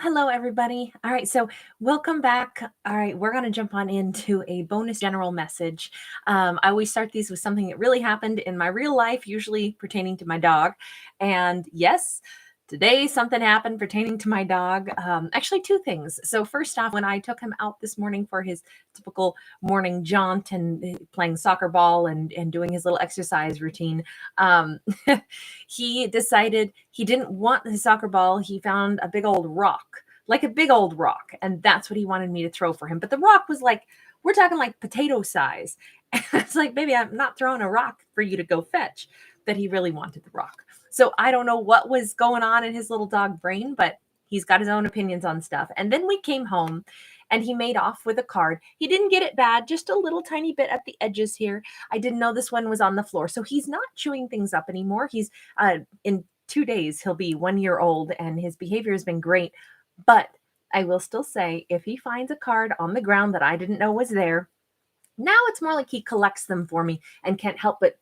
Hello, everybody. All right, so welcome back. All right, we're going to jump on into a bonus general message. I always start these with something that really happened in my real life, usually pertaining to my dog. And yes, today something happened pertaining to my dog. Actually, two things. So first off, when I took him out this morning for his typical morning jaunt and playing soccer ball and doing his little exercise routine, um, he decided he didn't want his soccer ball. He found a big old rock, like a big old rock. And that's what he wanted me to throw for him. But the rock was like, we're talking like potato size. And it's like, baby, I'm not throwing a rock for you to go fetch. That he really wanted the rock. So I don't know what was going on in his little dog brain, but he's got his own opinions on stuff. And then we came home and he made off with a card. He didn't get it bad, just a little tiny bit at the edges here. I didn't know this one was on the floor. So he's not chewing things up anymore. He's in 2 days, he'll be 1 year old and his behavior has been great. But I will still say, if he finds a card on the ground that I didn't know was there, now it's more like he collects them for me and can't help but,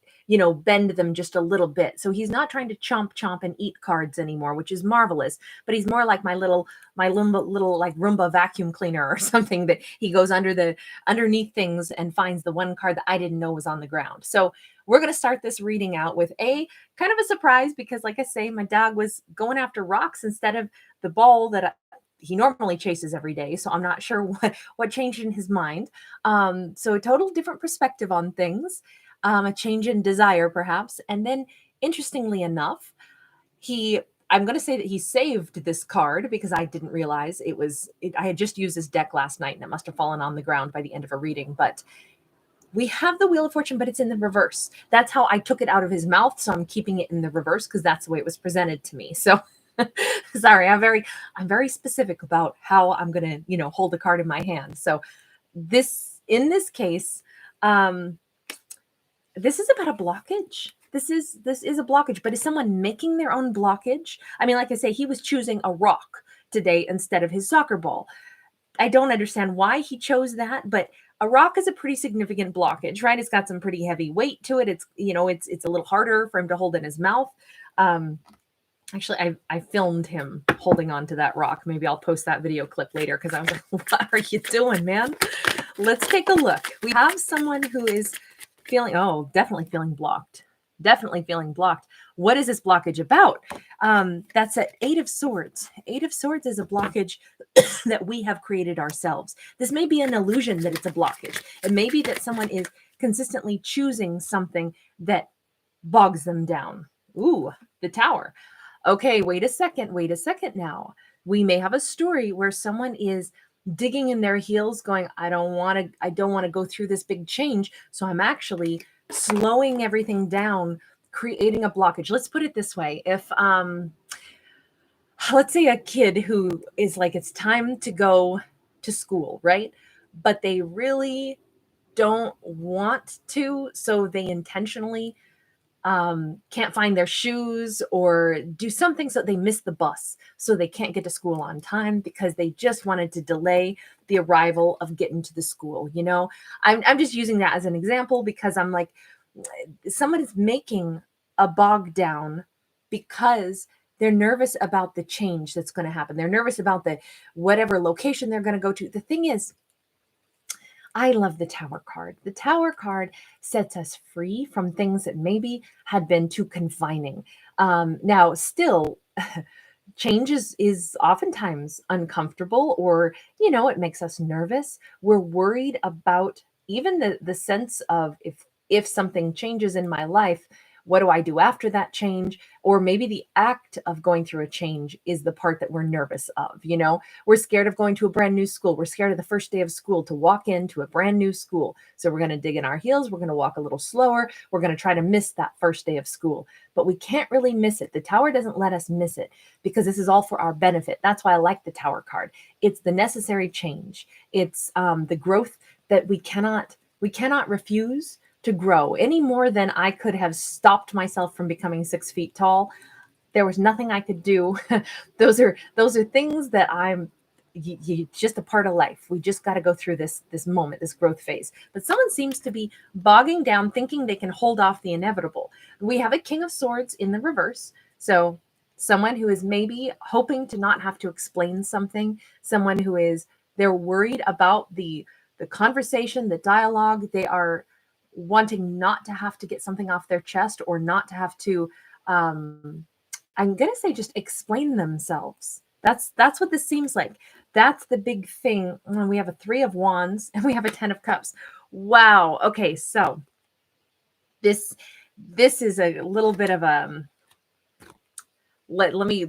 bend them just a little bit. So he's not trying to chomp and eat cards anymore, which is marvelous. But he's more like my little like Roomba vacuum cleaner or something that he goes underneath things and finds the one card that I didn't know was on the ground. So we're going to start this reading out with a kind of a surprise because, like I say, my dog was going after rocks instead of the ball that he normally chases every day. So I'm not sure what changed in his mind. So a total different perspective on things, a change in desire, perhaps. And then, interestingly enough, I'm going to say that he saved this card because I didn't realize I had just used this deck last night and it must have fallen on the ground by the end of a reading. But we have the Wheel of Fortune, but it's in the reverse. That's how I took it out of his mouth. So I'm keeping it in the reverse because that's the way it was presented to me. So sorry, I'm very specific about how I'm going to, hold the card in my hand. So in this case, this is about a blockage. This is a blockage, but is someone making their own blockage? I mean, like I say, he was choosing a rock today instead of his soccer ball. I don't understand why he chose that, but a rock is a pretty significant blockage, right? It's got some pretty heavy weight to it. It's, it's a little harder for him to hold in his mouth. Actually, I filmed him holding on to that rock. Maybe I'll post that video clip later because I was like, what are you doing, man? Let's take a look. We have someone who is definitely feeling blocked. Definitely feeling blocked. What is this blockage about? That's at 8 of Swords. 8 of Swords is a blockage that we have created ourselves. This may be an illusion that it's a blockage. It may be that someone is consistently choosing something that bogs them down. Ooh, the Tower. Okay, wait a second now. We may have a story where someone is digging in their heels going, I don't want to go through this big change. So I'm actually slowing everything down, creating a blockage. Let's put it this way. If, let's say a kid who is like, it's time to go to school, right? But they really don't want to. So they intentionally can't find their shoes or do something so they miss the bus. So they can't get to school on time because they just wanted to delay the arrival of getting to the school. I'm just using that as an example because I'm like, someone is making a bog down because they're nervous about the change that's going to happen. They're nervous about the whatever location they're going to go to. The thing is, I love the Tower card. The Tower card sets us free from things that maybe had been too confining. Now, still, change is oftentimes uncomfortable or, it makes us nervous. We're worried about even the sense of if something changes in my life, what do I do after that change? Or maybe the act of going through a change is the part that we're nervous of. We're scared of going to a brand new school. We're scared of the first day of school to walk into a brand new school. So we're going to dig in our heels. We're going to walk a little slower. We're going to try to miss that first day of school, but we can't really miss it. The Tower doesn't let us miss it because this is all for our benefit. That's why I like the Tower card. It's the necessary change. It's the growth that we cannot refuse to grow any more than I could have stopped myself from becoming 6 feet tall. There was nothing I could do. Those are things that just a part of life. We just got to go through this moment, this growth phase. But someone seems to be bogging down, thinking they can hold off the inevitable. We have a King of Swords in the reverse. So someone who is maybe hoping to not have to explain something, someone who is, they're worried about the conversation, the dialogue. They are wanting not to have to get something off their chest, or not to have to, I'm going to say, just explain themselves. That's what this seems like. That's the big thing. We have a 3 of Wands and we have a 10 of Cups. Wow. Okay, so this is a little bit of a, let me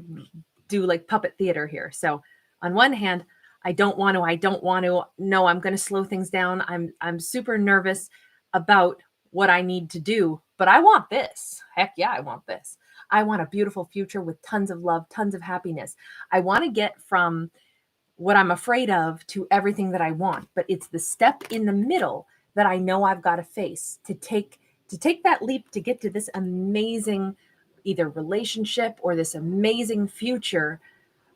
do like puppet theater here. So on one hand, I don't want to, no, I'm going to slow things down. I'm super nervous about what I need to do, but I want this. Heck yeah, I want this. I want a beautiful future with tons of love, tons of happiness. I want to get from what I'm afraid of to everything that I want, but it's the step in the middle that I know I've got to face to take that leap to get to this amazing either relationship or this amazing future.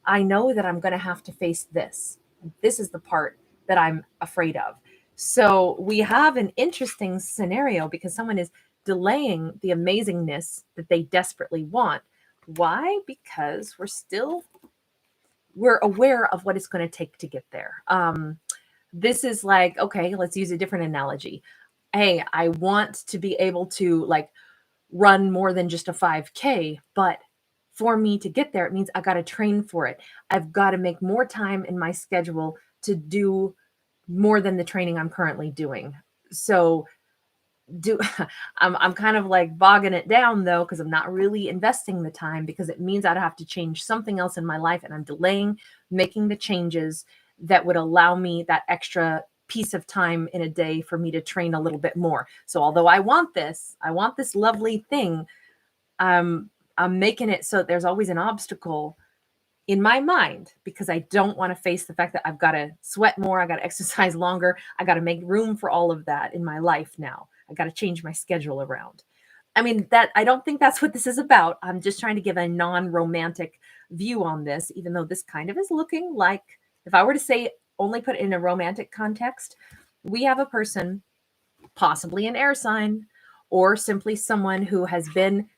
I know that I'm going to have to face this. This is the part that I'm afraid of. So we have an interesting scenario because someone is delaying the amazingness that they desperately want. Why? Because we're aware of what it's going to take to get there. This is like, okay, let's use a different analogy. Hey, I want to be able to like run more than just a 5K, but for me to get there, it means I got to train for it. I've got to make more time in my schedule to do more than the training I'm currently doing. So I'm kind of like bogging it down though, because I'm not really investing the time, because it means I'd have to change something else in my life, and I'm delaying making the changes that would allow me that extra piece of time in a day for me to train a little bit more. So although I want this lovely thing, I'm making it so there's always an obstacle in my mind, because I don't want to face the fact that I've got to sweat more, I got to exercise longer, I got to make room for all of that in my life now. I got to change my schedule around. I mean, that I don't think that's what this is about. I'm just trying to give a non-romantic view on this, even though this kind of is looking like, if I were to say only put it in a romantic context, we have a person, possibly an air sign, or simply someone who has been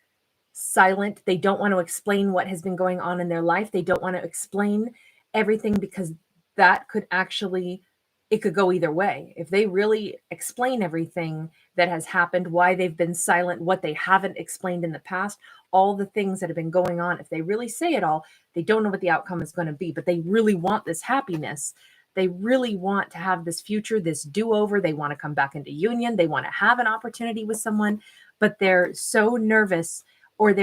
silent. They don't want to explain what has been going on in their life. They don't want to explain everything, because that could actually, it could go either way. If they really explain everything that has happened, why they've been silent, what they haven't explained in the past, all the things that have been going on, if they really say it all, they don't know what the outcome is going to be, but they really want this happiness. They really want to have this future, this do-over. They want to come back into union. They want to have an opportunity with someone, but they're so nervous, or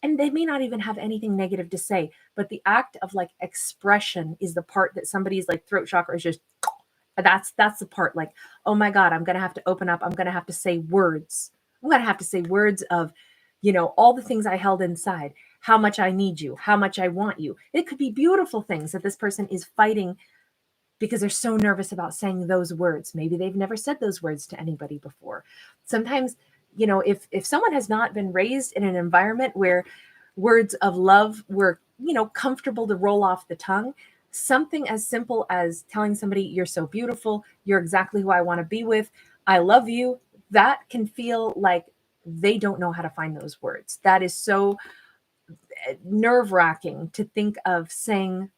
and they may not even have anything negative to say, but the act of like expression is the part that somebody's like throat chakra is just, that's the part like, oh my God, I'm going to have to open up. I'm going to have to say words. I'm going to have to say words of, all the things I held inside, how much I need you, how much I want you. It could be beautiful things that this person is fighting because they're so nervous about saying those words. Maybe they've never said those words to anybody before. Sometimes, if someone has not been raised in an environment where words of love were, comfortable to roll off the tongue, something as simple as telling somebody, you're so beautiful, you're exactly who I want to be with, I love you, that can feel like they don't know how to find those words. That is so nerve-wracking to think of saying,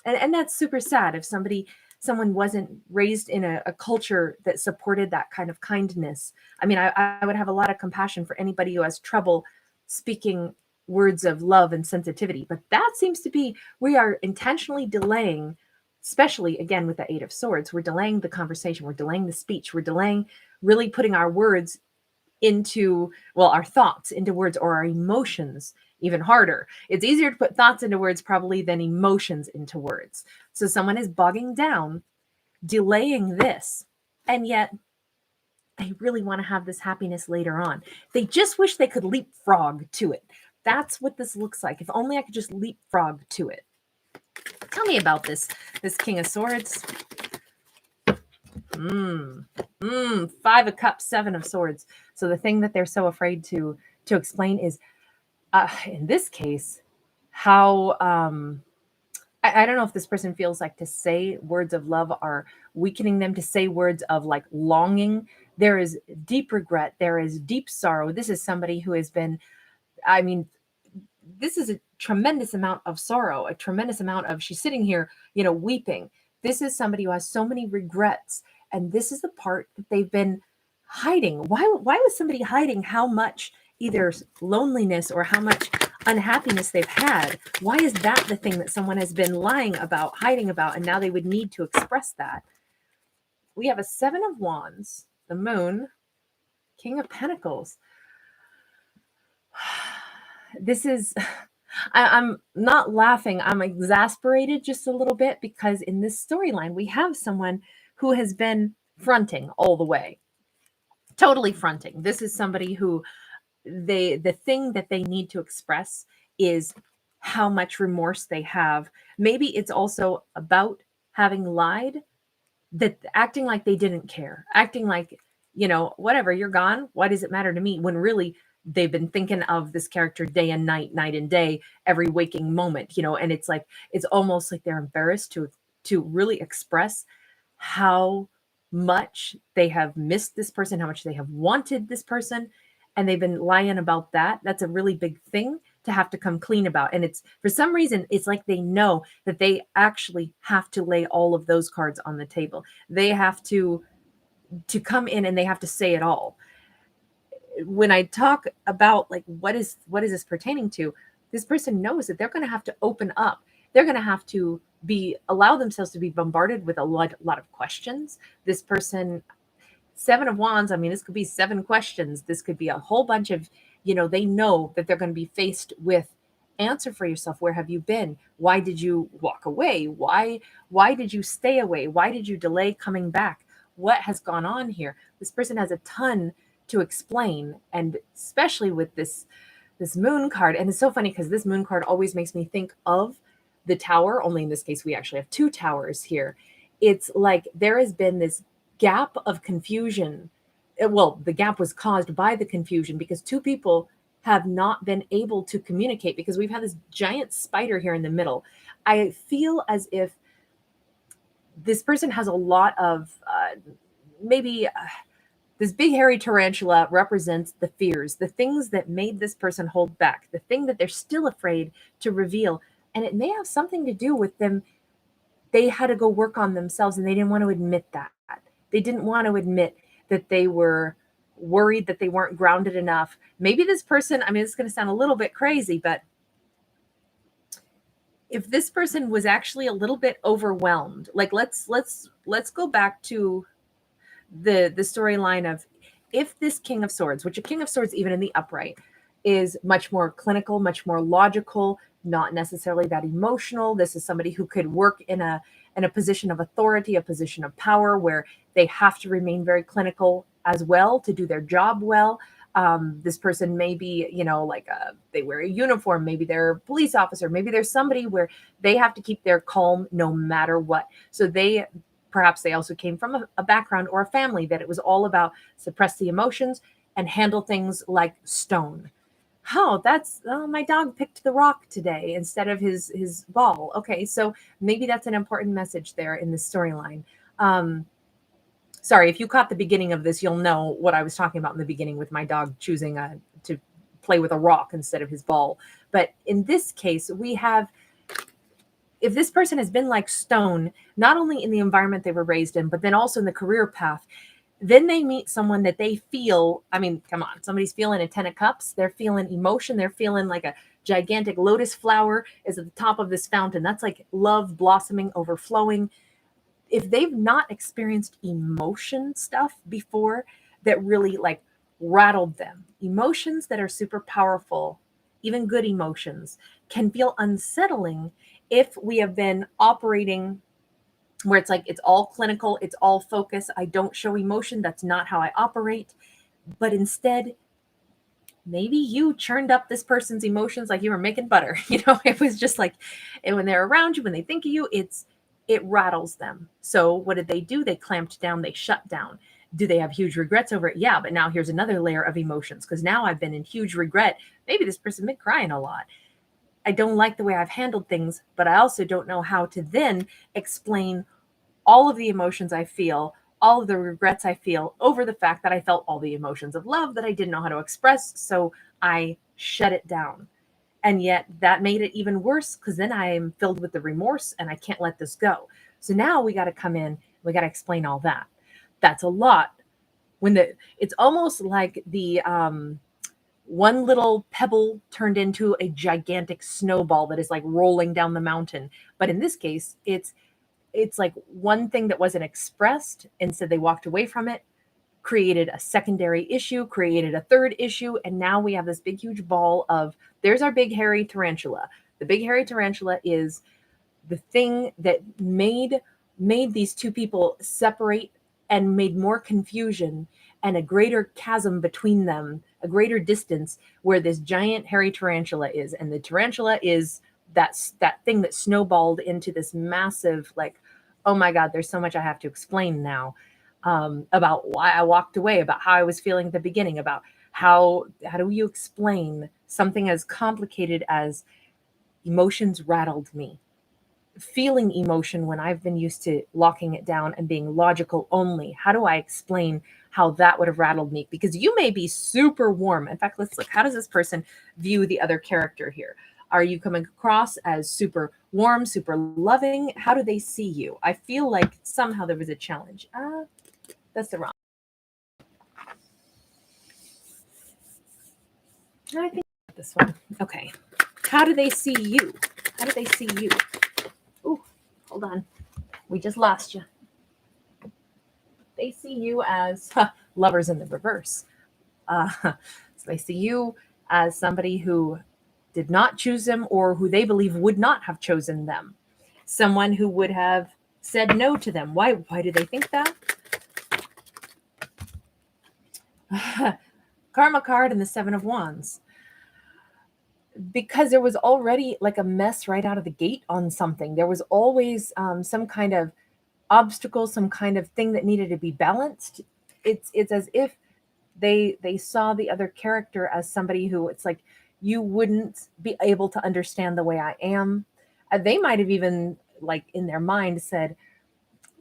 and that's super sad if someone wasn't raised in a culture that supported that kind of kindness. I mean, I would have a lot of compassion for anybody who has trouble speaking words of love and sensitivity, but that seems to be, we are intentionally delaying, especially again with the 8 of Swords, we're delaying the conversation, we're delaying the speech, we're delaying really putting our words into, well, our thoughts into words, or our emotions even harder. It's easier to put thoughts into words probably than emotions into words. So someone is bogging down, delaying this, and yet they really want to have this happiness later on. They just wish they could leapfrog to it. That's what this looks like. If only I could just leapfrog to it. Tell me about this King of Swords. 5 of Cups, 7 of Swords. So the thing that they're so afraid to explain is, in this case, how I don't know if this person feels like to say words of love are weakening them, to say words of like longing. There is deep regret. There is deep sorrow. This is somebody who has been, I mean, this is a tremendous amount of sorrow, a tremendous amount of, she's sitting here, weeping. This is somebody who has so many regrets. And this is the part that they've been hiding. Why was somebody hiding how much either loneliness or how much unhappiness they've had? Why is that the thing that someone has been lying about, hiding about, and now they would need to express that? We have a 7 of Wands, the Moon, King of Pentacles. This is, I'm not laughing. I'm exasperated just a little bit because in this storyline, we have someone who has been fronting all the way, totally fronting. This is somebody who the thing that they need to express is how much remorse they have. Maybe it's also about having lied, that acting like they didn't care, acting like, whatever, you're gone. Why does it matter to me? When really they've been thinking of this character day and night, night and day, every waking moment, and it's like, it's almost like they're embarrassed to really express how much they have missed this person, how much they have wanted this person. And they've been lying about that. That's a really big thing to have to come clean about. And it's, for some reason, it's like they know that they actually have to lay all of those cards on the table. They have to come in and they have to say it all. When I talk about like, what is this pertaining to? This person knows that they're going to have to open up. They're going to have to allow themselves to be bombarded with a lot of questions. This person, 7 of Wands, I mean, this could be 7 questions. This could be a whole bunch of, they know that they're going to be faced with, answer for yourself. Where have you been? Why did you walk away? Why did you stay away? Why did you delay coming back? What has gone on here? This person has a ton to explain, and especially with this Moon card. And it's so funny because this Moon card always makes me think of the Tower, only in this case we actually have 2 towers here. It's like there has been this gap of confusion. Well, the gap was caused by the confusion because 2 people have not been able to communicate because we've had this giant spider here in the middle. I feel as if this person has a lot of this big hairy tarantula represents the fears, the things that made this person hold back, the thing that they're still afraid to reveal. And it may have something to do with them. They had to go work on themselves and they didn't want to admit that. They didn't want to admit that they were worried that they weren't grounded enough. Maybe this person, I mean, it's going to sound a little bit crazy, but if this person was actually a little bit overwhelmed, like let's go back to the storyline of, if this King of Swords, which a King of Swords, even in the upright, is much more clinical, much more logical, not necessarily that emotional. This is somebody who could work in a position of authority, a position of power, where they have to remain very clinical as well to do their job well. This person may be, they wear a uniform, maybe they're a police officer, maybe there's somebody where they have to keep their calm no matter what. So perhaps they also came from a background or a family that it was all about suppress the emotions and handle things like stone. My dog picked the rock today instead of his ball. Okay, so maybe that's an important message there in this storyline. Sorry, if you caught the beginning of this, you'll know what I was talking about in the beginning with my dog choosing to play with a rock instead of his ball. But in this case, we have, if this person has been like stone, not only in the environment they were raised in, but then also in the career path, then they meet someone that they feel, I mean, come on, somebody's feeling a 10 of cups. They're feeling emotion. They're feeling like a gigantic lotus flower is at the top of this fountain. That's like love blossoming, overflowing. If they've not experienced emotion stuff before that really like rattled them, emotions that are super powerful, even good emotions, can feel unsettling if we have been operating where it's like, it's all clinical, it's all focus. I don't show emotion. That's not how I operate. But instead, maybe you churned up this person's emotions like you were making butter. It was just like, and when they're around you, when they think of you, it rattles them. So what did they do? They clamped down, they shut down. Do they have huge regrets over it? Yeah, but now here's another layer of emotions because now I've been in huge regret. Maybe this person been crying a lot. I don't like the way I've handled things, but I also don't know how to then explain all of the emotions I feel, all of the regrets I feel over the fact that I felt all the emotions of love that I didn't know how to express. So I shut it down. And yet that made it even worse because then I am filled with the remorse and I can't let this go. So now we got to come in, we got to explain all that. That's a lot. It's almost like the one little pebble turned into a gigantic snowball that is like rolling down the mountain. But in this case, it's like one thing that wasn't expressed, and so they walked away from it, created a secondary issue, created a third issue, and now we have this big huge ball of, there's our big hairy tarantula. The big hairy tarantula is the thing that made these two people separate and made more confusion and a greater chasm between them, a greater distance, where this giant hairy tarantula is. And the tarantula is that thing that snowballed into this massive, like, oh my God, there's so much I have to explain now, about why I walked away, about how I was feeling at the beginning, about how do you explain something as complicated as emotions rattled me. Feeling emotion when I've been used to locking it down and being logical only. How do I explain how that would have rattled me? Because you may be super warm. In fact, let's look. How does this person view the other character here? Are you coming across as super warm, super loving? How do they see you? I feel like somehow there was a challenge. That's the wrong. I think this one. Okay. How do they see you? How do they see you? Ooh, hold on. We just lost you. They see you as lovers in the reverse. So they see you as somebody who did not choose them, or who they believe would not have chosen them. Someone who would have said no to them. Why do they think that? Karma card and the Seven of Wands. Because there was already like a mess right out of the gate on something. There was always some kind of obstacle, some kind of thing that needed to be balanced. It's as if they saw the other character as somebody who, it's like, you wouldn't be able to understand the way I am. They might have even, like, in their mind said,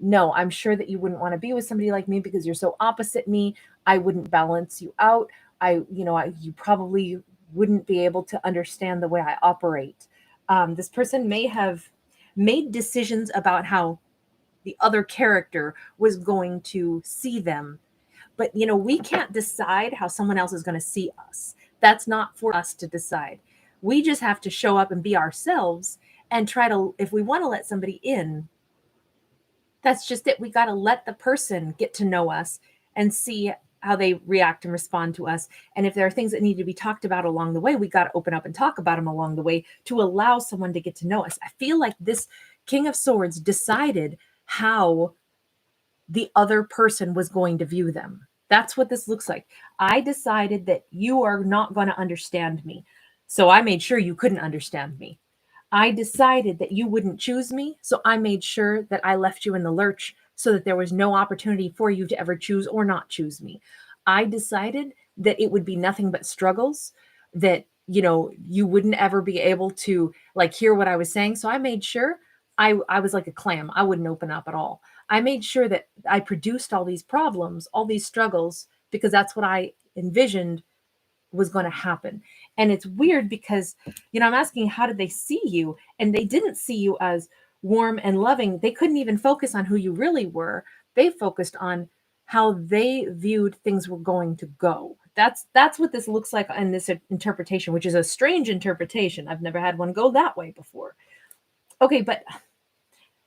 no, I'm sure that you wouldn't want to be with somebody like me because you're so opposite me. I wouldn't balance you out. You probably wouldn't be able to understand the way I operate. This person may have made decisions about how the other character was going to see them. But, we can't decide how someone else is going to see us. That's not for us to decide. We just have to show up and be ourselves and try to, if we want to let somebody in, that's just it. We got to let the person get to know us and see how they react and respond to us. And if there are things that need to be talked about along the way, we got to open up and talk about them along the way to allow someone to get to know us. I feel like this King of Swords decided how the other person was going to view them. That's what this looks like. I decided that you are not going to understand me. So I made sure you couldn't understand me. I decided that you wouldn't choose me. So I made sure that I left you in the lurch so that there was no opportunity for you to ever choose or not choose me. I decided that it would be nothing but struggles, that, you wouldn't ever be able to, like, hear what I was saying. So I made sure I was like a clam. I wouldn't open up at all. I made sure that I produced all these problems, all these struggles, because that's what I envisioned was going to happen. And it's weird because, I'm asking, how did they see you? And they didn't see you as warm and loving. They couldn't even focus on who you really were. They focused on how they viewed things were going to go. That's what this looks like in this interpretation, which is a strange interpretation. I've never had one go that way before. Okay, but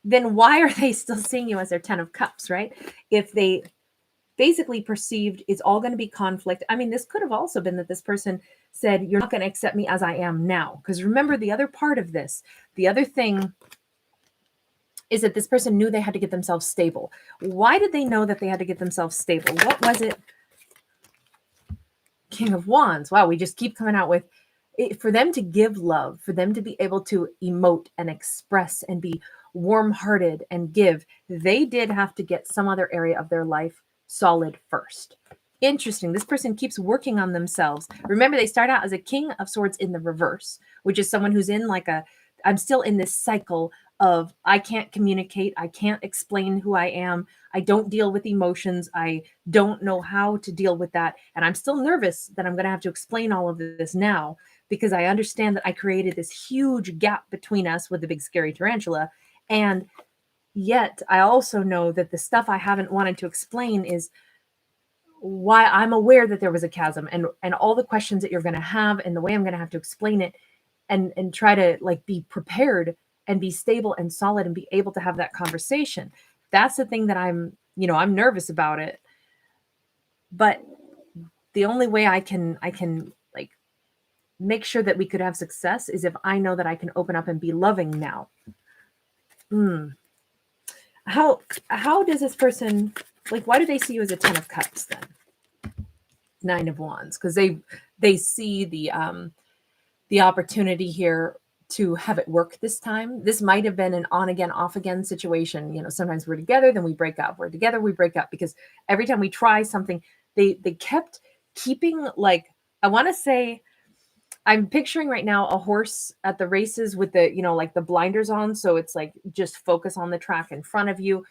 then why are they still seeing you as their 10 of Cups, right? If they basically perceived it's all going to be conflict. I mean, this could have also been that this person said, you're not going to accept me as I am now. Because remember, the other part of this, the other thing is that this person knew they had to get themselves stable. Why did they know that they had to get themselves stable? What was it? King of Wands. Wow, we just keep coming out with it. For them to give love, for them to be able to emote and express and be warm-hearted and give, they did have to get some other area of their life solid first. Interesting. This person keeps working on themselves. Remember, they start out as a King of Swords in the reverse, which is someone who's in like I'm still in this cycle of I can't communicate. I can't explain who I am. I don't deal with emotions. I don't know how to deal with that. And I'm still nervous that I'm going to have to explain all of this now because I understand that I created this huge gap between us with the big scary tarantula. And yet I also know that the stuff I haven't wanted to explain is why I'm aware that there was a chasm, and all the questions that you're going to have and the way I'm going to have to explain it, and try to like be prepared and be stable and solid and be able to have that conversation. That's the thing that I'm nervous about it. But the only way I can like make sure that we could have success is if I know that I can open up and be loving now. How does this person, like, why do they see you as a 10 of Cups then? 9 of Wands, because they see the opportunity here to have it work this time. This might have been an on again, off again situation. Sometimes we're together, then we break up. We're together, we break up, because every time we try something, they kept keeping, like, I want to say, I'm picturing right now a horse at the races with the, like the blinders on. So it's like, just focus on the track in front of you.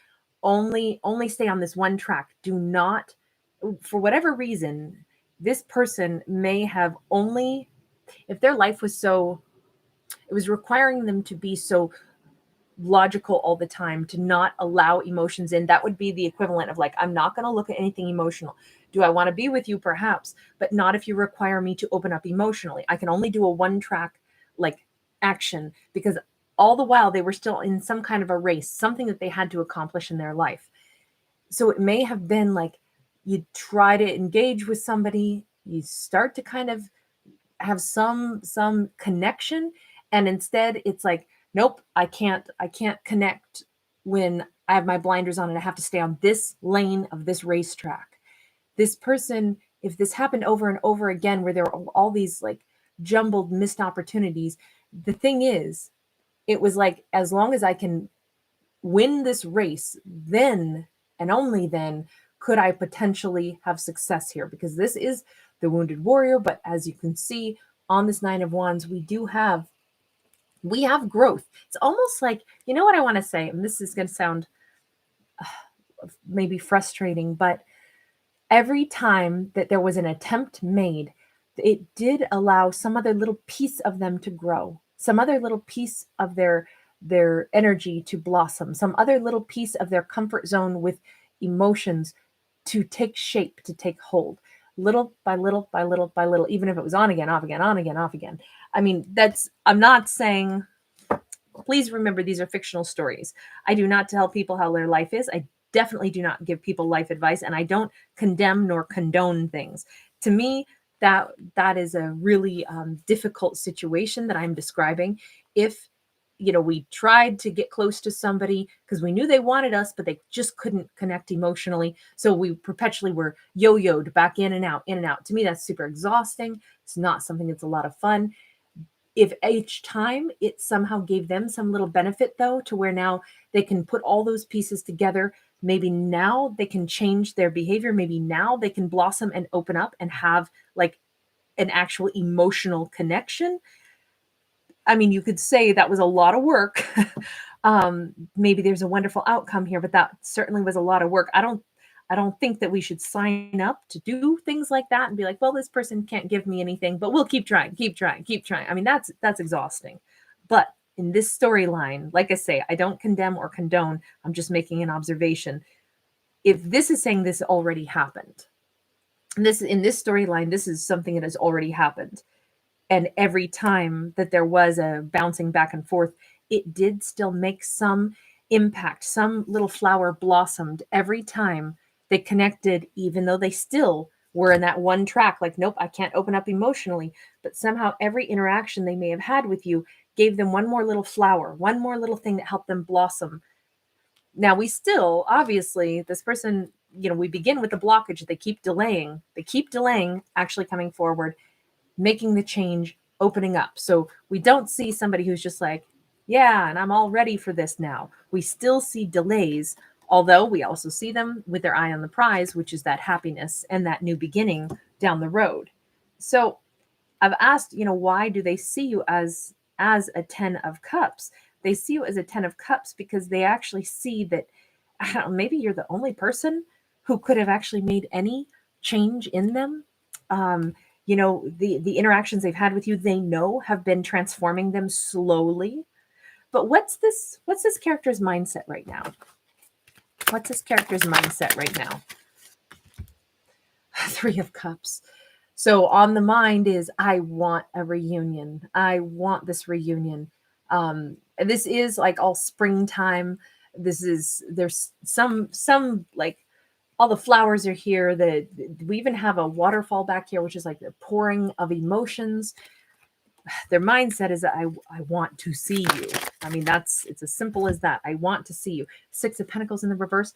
Only stay on this one track. Do not, for whatever reason, this person may have only, if their life was so, it was requiring them to be so logical all the time, to not allow emotions in. That would be the equivalent of like, I'm not going to look at anything emotional. Do I want to be with you? Perhaps, but not if you require me to open up emotionally. I can only do a one track like action, because all the while they were still in some kind of a race, something that they had to accomplish in their life. So it may have been like, you try to engage with somebody, you start to kind of have some connection, and instead it's like, nope, I can't connect when I have my blinders on and I have to stay on this lane of this racetrack. This person, if this happened over and over again, where there were all these like jumbled missed opportunities, the thing is, it was like, as long as I can win this race, then and only then could I potentially have success here, because this is the wounded warrior. But as you can see on this 9 of Wands, we have growth. It's almost like, you know what I want to say, and this is going to sound maybe frustrating, but every time that there was an attempt made, it did allow some other little piece of them to grow, some other little piece of their energy to blossom, some other little piece of their comfort zone with emotions to take shape, to take hold, little by little by little by little, even if it was on again, off again, on again, off again. I mean, I'm not saying, please remember, these are fictional stories. I do not tell people how their life is. I definitely do not give people life advice, and I don't condemn nor condone things. To me, that is a really difficult situation that I'm describing. If we tried to get close to somebody because we knew they wanted us, but they just couldn't connect emotionally. So we perpetually were yo-yoed back in and out, in and out. To me, that's super exhausting. It's not something that's a lot of fun. If each time it somehow gave them some little benefit, though, to where now they can put all those pieces together, maybe now they can change their behavior. Maybe now they can blossom and open up and have like an actual emotional connection. I mean, you could say that was a lot of work. Maybe there's a wonderful outcome here, but that certainly was a lot of work. I don't think that we should sign up to do things like that and be like, well, this person can't give me anything, but we'll keep trying. I mean, that's exhausting. But in this storyline, like I say, I don't condemn or condone. I'm just making an observation. If this is saying this already happened, in this storyline, this is something that has already happened. And every time that there was a bouncing back and forth, it did still make some impact. Some little flower blossomed every time they connected, even though they still were in that one track. Like, nope, I can't open up emotionally. But somehow every interaction they may have had with you gave them one more little flower, one more little thing that helped them blossom. Now, we still, obviously, this person, we begin with the blockage. They keep delaying actually coming forward, making the change, opening up. So we don't see somebody who's just like, yeah, and I'm all ready for this now. We still see delays, although we also see them with their eye on the prize, which is that happiness and that new beginning down the road. So I've asked, why do they see you as a 10 of Cups? They see you as a 10 of Cups because they actually see that, I don't know, maybe you're the only person who could have actually made any change in them. you know, the interactions they've had with you, they know have been transforming them slowly. But what's this character's mindset right now? What's this character's mindset right now? Three of Cups. So on the mind is, I want a reunion. I want this reunion. This is like all springtime. There's some like all the flowers are here. We even have a waterfall back here, which is like the pouring of emotions. Their mindset is that I want to see you. I mean, it's as simple as that. I want to see you. Six of Pentacles in the reverse,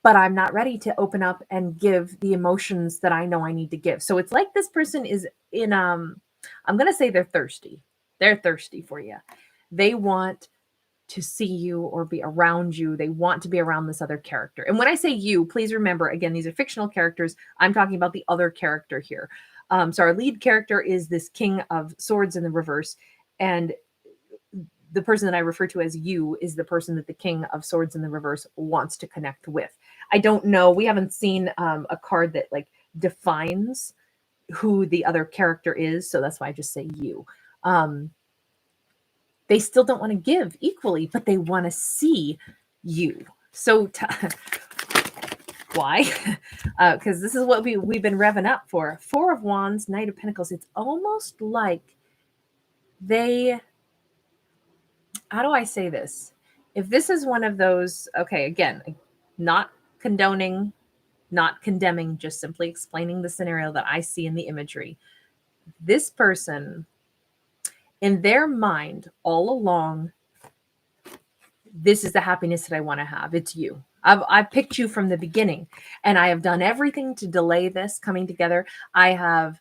but I'm not ready to open up and give the emotions that I know I need to give. So it's like this person is in, I'm going to say they're thirsty. They're thirsty for you. They want to see you or be around you. They want to be around this other character. And when I say you, please remember, again, these are fictional characters. I'm talking about the other character here. So our lead character is this King of Swords in the reverse. And the person that I refer to as you is the person that the King of Swords in the reverse wants to connect with. I don't know. We haven't seen a card that like defines who the other character is. So that's why I just say you. They still don't want to give equally, but they want to see you. So why? Because this is what we've been revving up for. Four of Wands, Knight of Pentacles. It's almost like they... How do I say this? If this is one of those, okay, again, not condoning, not condemning, just simply explaining the scenario that I see in the imagery. This person, in their mind, all along, this is the happiness that I want to have. It's you. I've picked you from the beginning, and I have done everything to delay this coming together. I have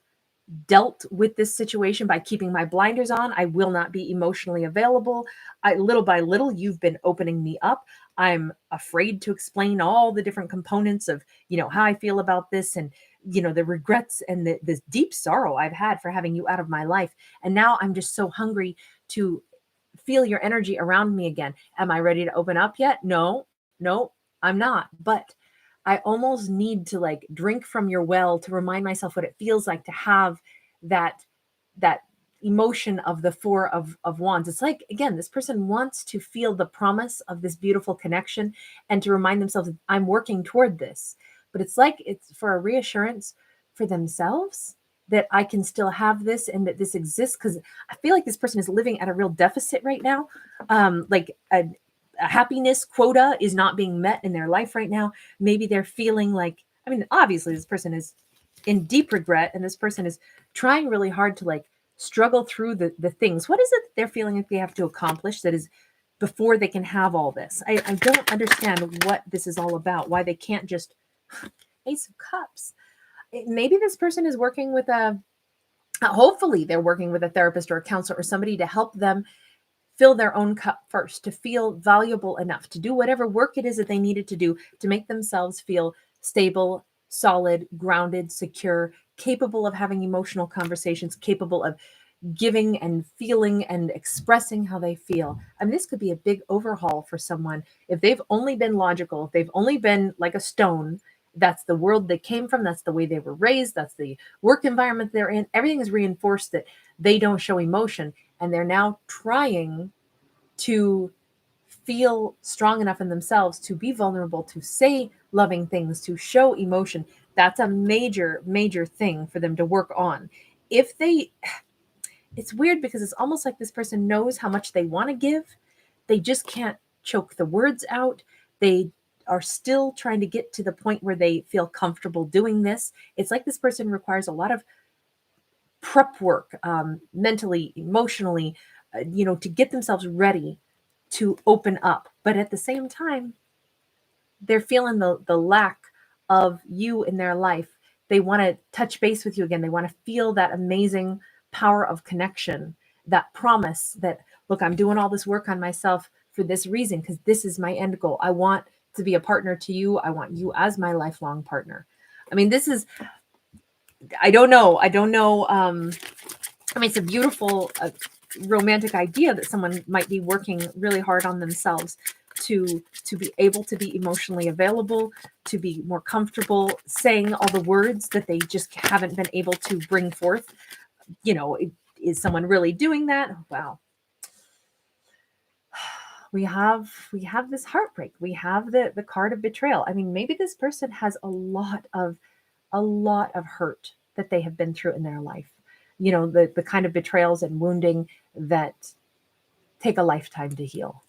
dealt with this situation by keeping my blinders on. I will not be emotionally available. Little by little, you've been opening me up. I'm afraid to explain all the different components of, you know, how I feel about this, and, you know, the regrets and this deep sorrow I've had for having you out of my life. And now I'm just so hungry to feel your energy around me again. Am I ready to open up yet? No, I'm not. But I almost need to like drink from your well to remind myself what it feels like to have that emotion of the Four of Wands. It's like, again, this person wants to feel the promise of this beautiful connection and to remind themselves, I'm working toward this. But it's like it's for a reassurance for themselves that I can still have this and that this exists, because I feel like this person is living at a real deficit right now. Like a happiness quota is not being met in their life right now. Maybe they're feeling like, I mean, obviously this person is in deep regret, and this person is trying really hard to like struggle through the things. What is it that they're feeling like they have to accomplish that is before they can have all this? I don't understand what this is all about, why they can't just Ace of Cups. Maybe this person is working with hopefully they're working with a therapist or a counselor or somebody to help them fill their own cup first, to feel valuable enough to do whatever work it is that they needed to do to make themselves feel stable, solid, grounded, secure, capable of having emotional conversations, capable of giving and feeling and expressing how they feel. I mean, this could be a big overhaul for someone. If they've only been logical, if they've only been like a stone, that's the world they came from, that's the way they were raised, that's the work environment they're in, everything is reinforced that they don't show emotion. And they're now trying to feel strong enough in themselves to be vulnerable, to say loving things, to show emotion. That's a major, major thing for them to work on. It's weird because it's almost like this person knows how much they want to give. They just can't choke the words out. They are still trying to get to the point where they feel comfortable doing this. It's like this person requires a lot of prep work, mentally, emotionally, to get themselves ready to open up. But at the same time, they're feeling the lack of you in their life. They want to touch base with you again. They want to feel that amazing power of connection, that promise that, look, I'm doing all this work on myself for this reason, because this is my end goal. I want to be a partner to you. I want you as my lifelong partner. I mean, this is, I don't know. I mean, it's a beautiful, romantic idea that someone might be working really hard on themselves. to be able to be emotionally available, to be more comfortable saying all the words that they just haven't been able to bring forth. Is someone really doing that? Wow. We have this heartbreak. We have the card of betrayal. I mean, maybe this person has a lot of hurt that they have been through in their life. The kind of betrayals and wounding that take a lifetime to heal,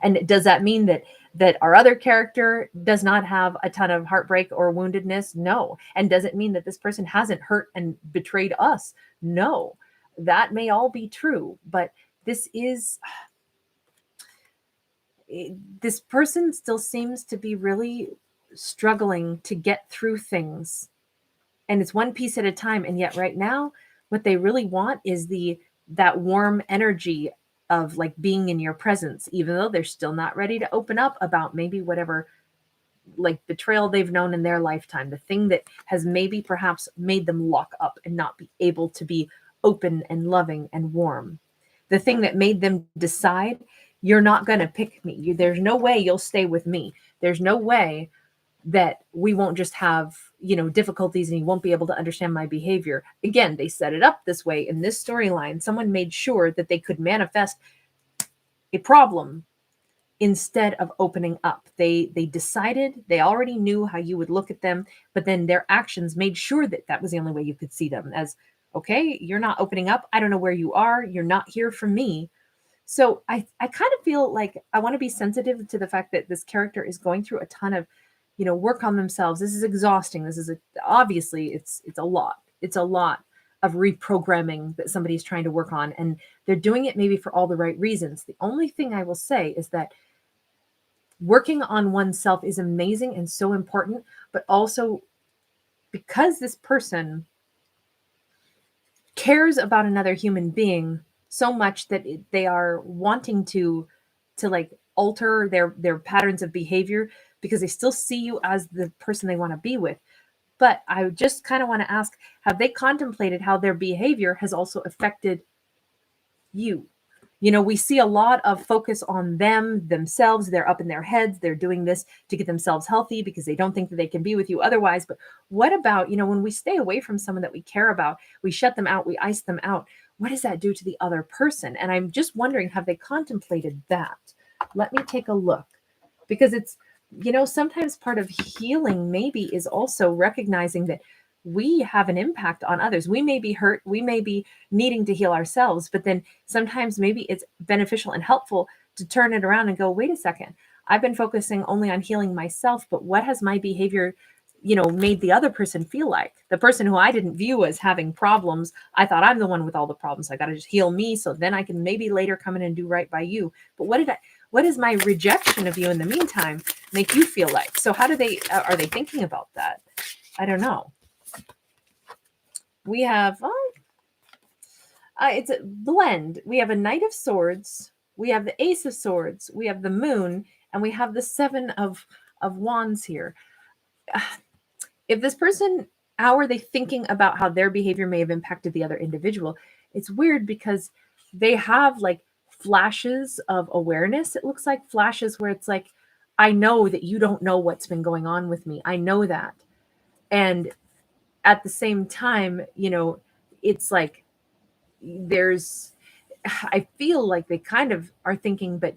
And does that mean that our other character does not have a ton of heartbreak or woundedness? No. And does it mean that this person hasn't hurt and betrayed us? No. That may all be true, but this person still seems to be really struggling to get through things. And it's one piece at a time. And yet right now, what they really want is that warm energy of like being in your presence, even though they're still not ready to open up about maybe whatever like betrayal they've known in their lifetime, the thing that has maybe perhaps made them lock up and not be able to be open and loving and warm. The thing that made them decide, you're not going to pick me. There's no way you'll stay with me. There's no way that we won't just have, difficulties and you won't be able to understand my behavior. Again, they set it up this way in this storyline. Someone made sure that they could manifest a problem instead of opening up. They decided, they already knew how you would look at them, but then their actions made sure that that was the only way you could see them as, okay, you're not opening up. I don't know where you are. You're not here for me. So I kind of feel like I want to be sensitive to the fact that this character is going through a ton of, work on themselves. This is exhausting. This is obviously it's a lot. It's a lot of reprogramming that somebody's trying to work on, and they're doing it maybe for all the right reasons. The only thing I will say is that working on oneself is amazing and so important, but also because this person cares about another human being so much that they are wanting to like alter their patterns of behavior because they still see you as the person they want to be with. But I just kind of want to ask, have they contemplated how their behavior has also affected you? We see a lot of focus on themselves. They're up in their heads. They're doing this to get themselves healthy because they don't think that they can be with you otherwise. But what about, when we stay away from someone that we care about, we shut them out, we ice them out. What does that do to the other person? And I'm just wondering, have they contemplated that? Let me take a look, because it's, sometimes part of healing maybe is also recognizing that we have an impact on others. We may be hurt. We may be needing to heal ourselves, but then sometimes maybe it's beneficial and helpful to turn it around and go, wait a second, I've been focusing only on healing myself, but what has my behavior, made the other person feel like? The person who I didn't view as having problems, I thought I'm the one with all the problems. I got to just heal me so then I can maybe later come in and do right by you. But what does my rejection of you in the meantime make you feel like? So how are they thinking about that? I don't know. We have, it's a blend. We have a Knight of Swords. We have the Ace of Swords. We have the Moon, and we have the Seven of Wands here. If this person, how are they thinking about how their behavior may have impacted the other individual? It's weird because they have like flashes of awareness. It looks like flashes where it's like, I know that you don't know what's been going on with me. I know that. And at the same time, it's like I feel like they kind of are thinking, but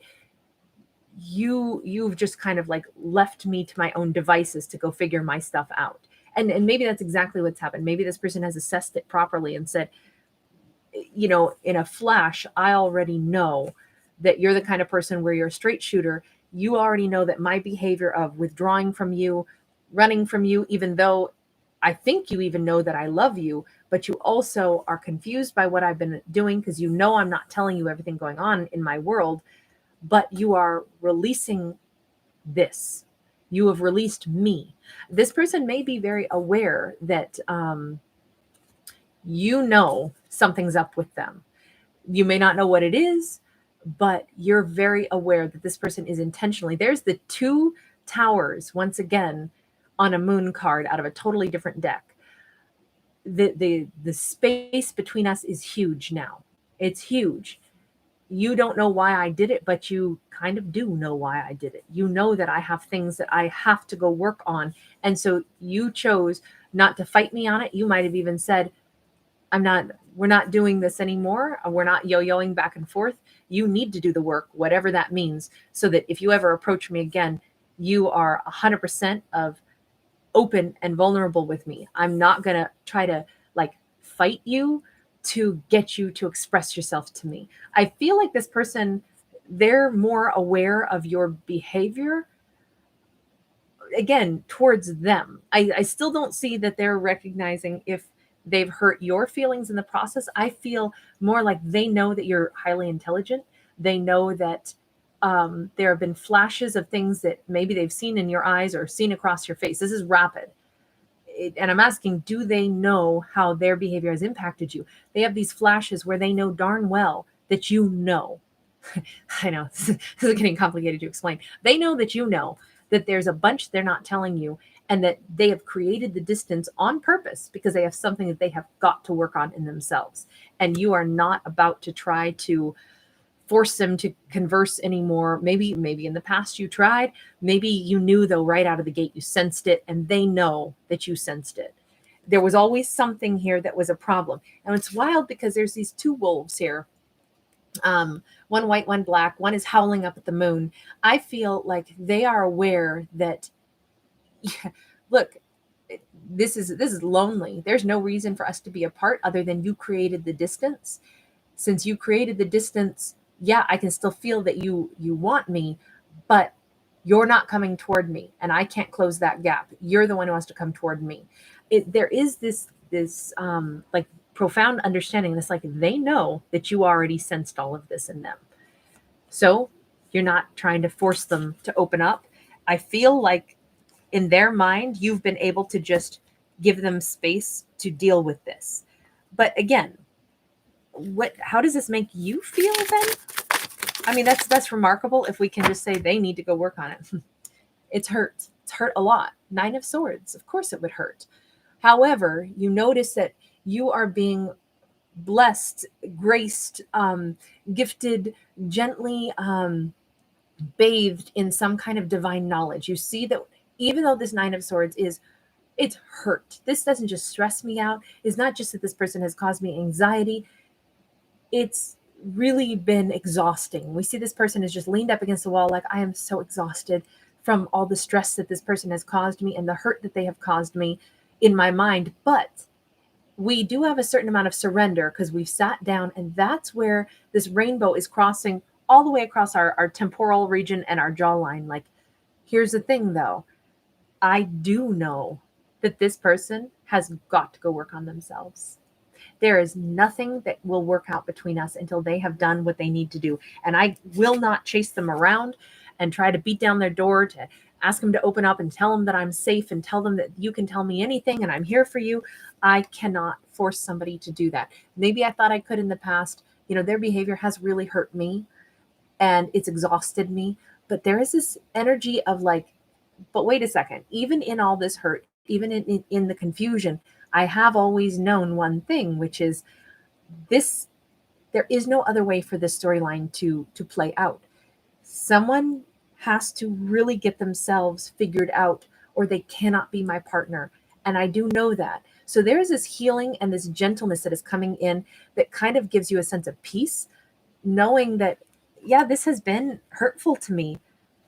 you've just kind of like left me to my own devices to go figure my stuff out. And maybe that's exactly what's happened. Maybe this person has assessed it properly and said, in a flash, I already know that you're the kind of person where you're a straight shooter. You already know that my behavior of withdrawing from you, running from you, even though I think you even know that I love you, but you also are confused by what I've been doing because I'm not telling you everything going on in my world, but you are releasing this. You have released me. This person may be very aware that something's up with them. You may not know what it is, but you're very aware that this person is intentionally. There's the 2 towers once again on a moon card out of a totally different deck. The space between us is huge now. It's huge. you don't know why I did it, but you kind of do know why I did it. You know that I have things that I have to go work on. And so you chose not to fight me on it. You might have even said, we're not doing this anymore. We're not yo-yoing back and forth. You need to do the work, whatever that means, so that if you ever approach me again, you are 100% of open and vulnerable with me. I'm not going to try to like fight you to get you to express yourself to me. I feel like this person, they're more aware of your behavior again towards them. I still don't see that they're recognizing if they've hurt your feelings in the process. I feel more like they know that you're highly intelligent. They know that there have been flashes of things that maybe they've seen in your eyes or seen across your face. This is rapid. And I'm asking, do they know how their behavior has impacted you? They have these flashes where they know darn well that you know. I know this is getting complicated to explain. They know that there's a bunch they're not telling you, and that they have created the distance on purpose because they have something that they have got to work on in themselves. And you are not about to try to force them to converse anymore. Maybe in the past you tried. Maybe you knew, though, right out of the gate, you sensed it, and they know that you sensed it. There was always something here that was a problem. And it's wild because there's these two wolves here. One white, one black, one is howling up at the moon. I feel like they are aware that, yeah, look, this is lonely. There's no reason for us to be apart other than you created the distance. Since you created the distance, yeah, I can still feel that you want me, but you're not coming toward me, and I can't close that gap. You're the one who has to come toward me. There is this like profound understanding. It's like they know that you already sensed all of this in them. So you're not trying to force them to open up. I feel like in their mind, you've been able to just give them space to deal with this. But again, how does this make you feel then? I mean, that's remarkable if we can just say they need to go work on it. It's hurt. It's hurt a lot. 9 of Swords. Of course it would hurt. However, you notice that you are being blessed, graced, gifted, gently bathed in some kind of divine knowledge. You see that even though this 9 of Swords it's hurt. This doesn't just stress me out. It's not just that this person has caused me anxiety. It's really been exhausting. We see this person is just leaned up against the wall like, I am so exhausted from all the stress that this person has caused me and the hurt that they have caused me in my mind. But we do have a certain amount of surrender because we've sat down, and that's where this rainbow is crossing all the way across our temporal region and our jawline. Like, here's the thing though. I do know that this person has got to go work on themselves. There is nothing that will work out between us until they have done what they need to do. And I will not chase them around and try to beat down their door to ask them to open up and tell them that I'm safe and tell them that you can tell me anything and I'm here for you. I cannot force somebody to do that. Maybe I thought I could in the past. Their behavior has really hurt me and it's exhausted me. But there is this energy of like, but wait a second, even in all this hurt, even in the confusion, I have always known one thing, which is this: there is no other way for this storyline to play out. Someone has to really get themselves figured out, or they cannot be my partner. And I do know that. So there is this healing and this gentleness that is coming in that kind of gives you a sense of peace, knowing that, yeah, this has been hurtful to me,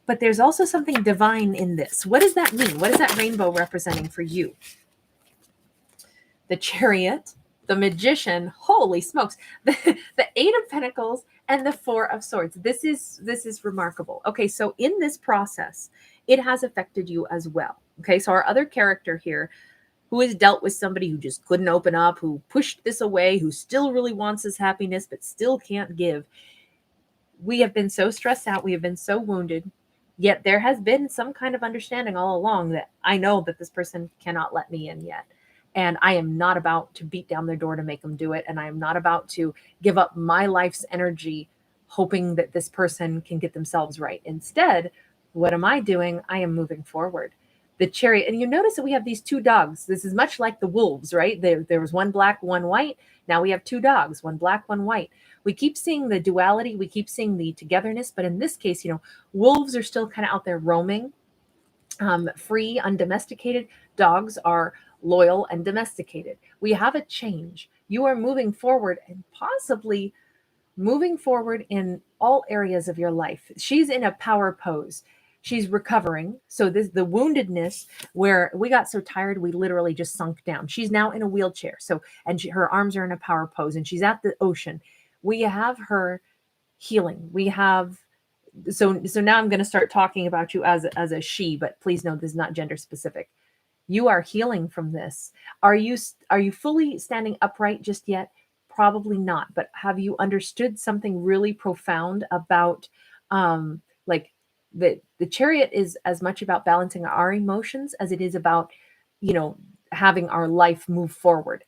but there's also something divine in this. What does that mean? What is that rainbow representing for you? The Chariot, the Magician, holy smokes, the 8 of Pentacles, and the 4 of Swords. This is remarkable. Okay, so in this process, it has affected you as well. Okay, so our other character here, who has dealt with somebody who just couldn't open up, who pushed this away, who still really wants his happiness, but still can't give. We have been so stressed out. We have been so wounded. Yet there has been some kind of understanding all along that I know that this person cannot let me in yet. And I am not about to beat down their door to make them do it. And I am not about to give up my life's energy hoping that this person can get themselves right. Instead, what am I doing? I am moving forward. the Chariot. And you notice that we have these two dogs. This is much like the wolves, right? There was one black, one white. Now we have two dogs, one black, one white. We keep seeing the duality. We keep seeing the togetherness. But in this case, wolves are still kind of out there roaming, free, undomesticated. Dogs are loyal and domesticated. We have a change. You are moving forward and possibly moving forward in all areas of your life. She's in a power pose. She's recovering. So the woundedness where we got so tired, we literally just sunk down. She's now in a wheelchair. So, and her arms are in a power pose and she's at the ocean. We have her healing. We have, so now I'm going to start talking about you as a she, but please know this is not gender specific. You are healing from this. Are you fully standing upright just yet? Probably not, but have you understood something really profound about like the Chariot is as much about balancing our emotions as it is about, having our life move forward.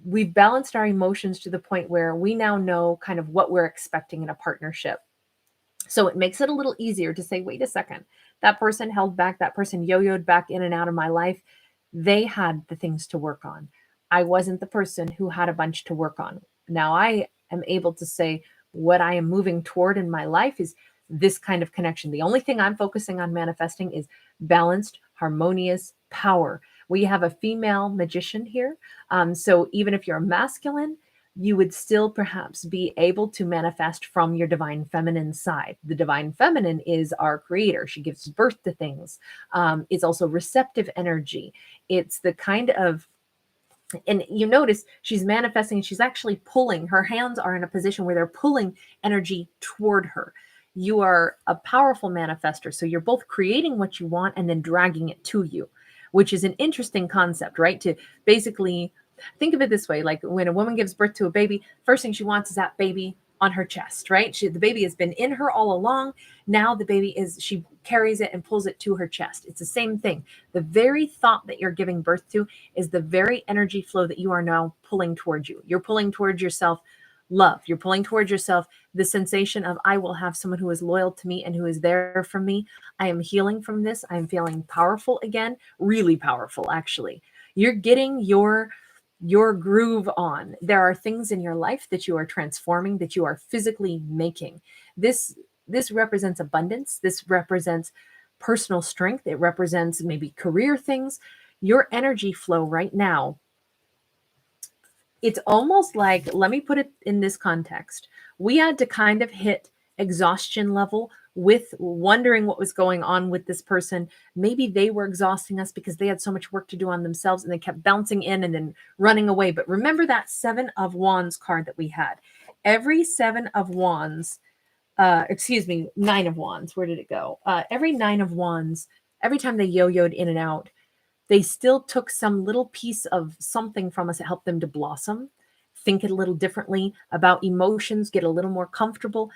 We've balanced our emotions to the point where we now know kind of what we're expecting in a partnership. So it makes it a little easier to say, wait a second, that person held back, that person yo-yoed back in and out of my life. They had the things to work on. I wasn't the person who had a bunch to work on. Now I am able to say what I am moving toward in my life is this kind of connection. The only thing I'm focusing on manifesting is balanced, harmonious power. We have a female magician here. So even if you're masculine, you would still perhaps be able to manifest from your divine feminine side. The divine feminine is our creator. She gives birth to things. It's also receptive energy. It's the kind of, and you notice she's manifesting, she's actually pulling, her hands are in a position where they're pulling energy toward her. You are a powerful manifester. So you're both creating what you want and then dragging it to you, which is an interesting concept, right? To basically think of it this way, like when a woman gives birth to a baby, first thing she wants is that baby on her chest, right? The baby has been in her all along. Now the baby she carries it and pulls it to her chest. It's the same thing. The very thought that you're giving birth to is the very energy flow that you are now pulling towards you. You're pulling towards yourself love. You're pulling towards yourself the sensation of, I will have someone who is loyal to me and who is there for me. I am healing from this. I'm feeling powerful again, really powerful, actually. You're getting your groove on. There are things in your life that you are transforming, that you are physically making. This represents abundance. This represents personal strength. It represents maybe career things. Your energy flow right now, it's almost like, let me put it in this context. We had to kind of hit exhaustion level with wondering what was going on with this person. Maybe they were exhausting us because they had so much work to do on themselves and they kept bouncing in and then running away. But remember that 7 of Wands card that we had. Every 7 of Wands, 9 of Wands, where did it go? Every 9 of Wands, every time they yo-yoed in and out, they still took some little piece of something from us that helped them to blossom, think it a little differently about emotions, get a little more comfortable.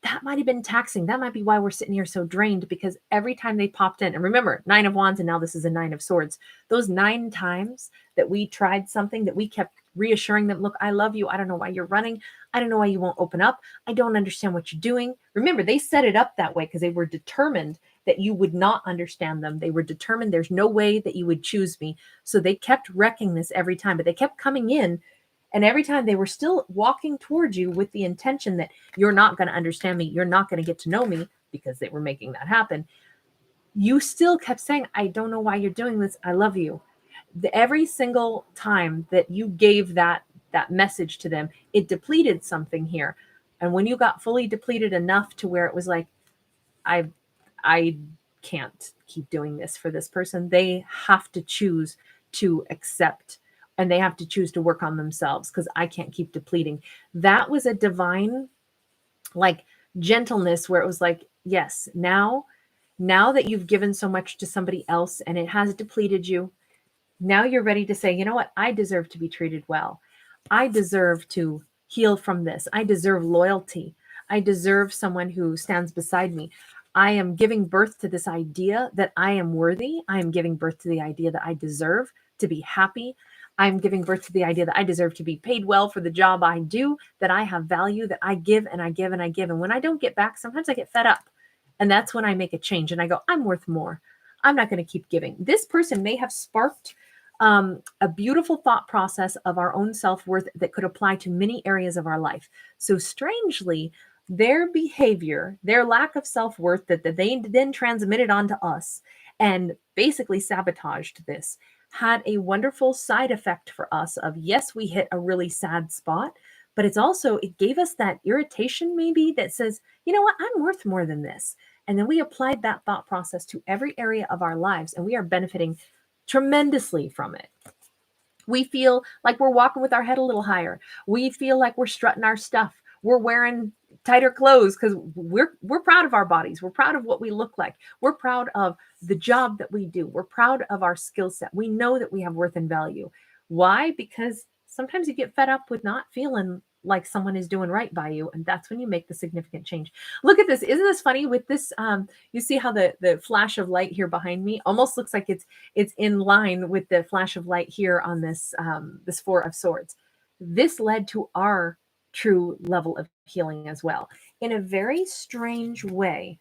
That might have been taxing. That might be why we're sitting here so drained, because every time they popped in, and remember, 9 of Wands, and now this is a 9 of Swords, those 9 times that we tried something, that we kept reassuring them, look, I love you. I don't know why you're running. I don't know why you won't open up. I don't understand what you're doing. Remember, they set it up that way because they were determined that you would not understand them. They were determined there's no way that you would choose me. So they kept wrecking this every time, but they kept coming in. And every time they were still walking towards you with the intention that you're not going to understand me. You're not going to get to know me, because they were making that happen. You still kept saying, I don't know why you're doing this. I love you. Every single time that you gave that message to them, it depleted something here. And when you got fully depleted enough to where it was like, I can't keep doing this for this person, they have to choose to accept, and they have to choose to work on themselves, because I can't keep depleting. That was a divine, like, gentleness where it was like, yes, now that you've given so much to somebody else and it has depleted you, now you're ready to say, you know what? I deserve to be treated well. I deserve to heal from this. I deserve loyalty. I deserve someone who stands beside me. I am giving birth to this idea that I am worthy. I am giving birth to the idea that I deserve to be happy. I'm giving birth to the idea that I deserve to be paid well for the job I do, that I have value, that I give and I give and I give. And when I don't get back, sometimes I get fed up. And that's when I make a change and I go, I'm worth more. I'm not going to keep giving. This person may have sparked a beautiful thought process of our own self-worth that could apply to many areas of our life. So strangely, their behavior, their lack of self-worth that they then transmitted onto us and basically sabotaged this, had a wonderful side effect for us of, yes, we hit a really sad spot, but it's also, it gave us that irritation maybe that says, you know what, I'm worth more than this. And then we applied that thought process to every area of our lives, and we are benefiting tremendously from it. We feel like we're walking with our head a little higher. We feel like we're strutting our stuff. We're wearing tighter clothes because we're proud of our bodies. We're proud of what we look like. We're proud of the job that we do. We're proud of our skill set. We know that we have worth and value. Why? Because sometimes you get fed up with not feeling like someone is doing right by you, and that's when you make the significant change. Look at this. Isn't this funny with this? You see how the flash of light here behind me almost looks like it's in line with the flash of light here on this this Four of Swords. This led to our true level of healing as well. In a very strange way,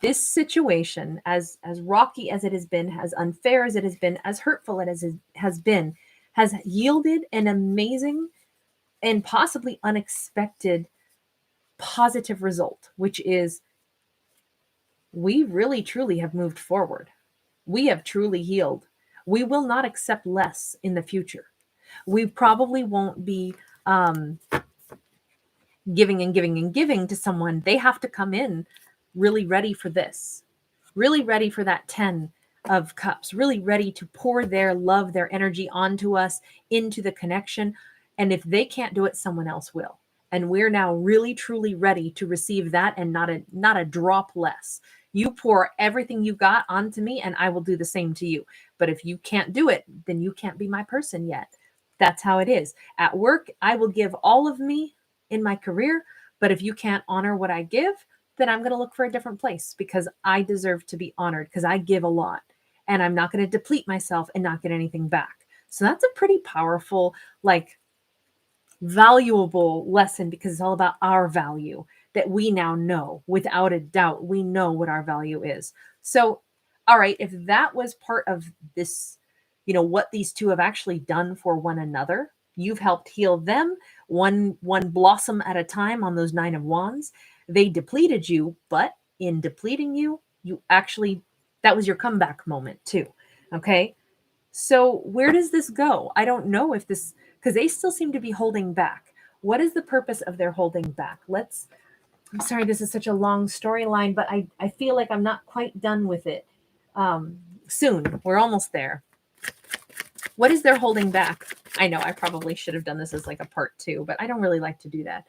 this situation, as rocky as it has been, as unfair as it has been, as hurtful as it has been, has yielded an amazing and possibly unexpected positive result, which is we really truly have moved forward. We have truly healed. We will not accept less in the future. We probably won't be giving and giving and giving to someone. They have to come in really ready for this, really ready for that 10 of Cups, really ready to pour their love, their energy onto us, into the connection. And if they can't do it, someone else will. And we're now really, truly ready to receive that, and not a drop less. You pour everything you got onto me, and I will do the same to you. But if you can't do it, then you can't be my person yet. That's how it is. At work, I will give all of me in my career. But if you can't honor what I give, then I'm going to look for a different place, because I deserve to be honored, because I give a lot, and I'm not going to deplete myself and not get anything back. So that's a pretty powerful, like, valuable lesson, because it's all about our value that we now know. Without a doubt, we know what our value is. So, all right, if that was part of this, what these two have actually done for one another, you've helped heal them one blossom at a time on those 9 of Wands. They depleted you, but in depleting you, you actually, that was your comeback moment too. Okay. So where does this go? I don't know if this, because they still seem to be holding back. What is the purpose of their holding back? I'm sorry, this is such a long storyline, but I feel like I'm not quite done with it. Soon, we're almost there. What is their holding back? I know I probably should have done this as like a part 2, but I don't really like to do that.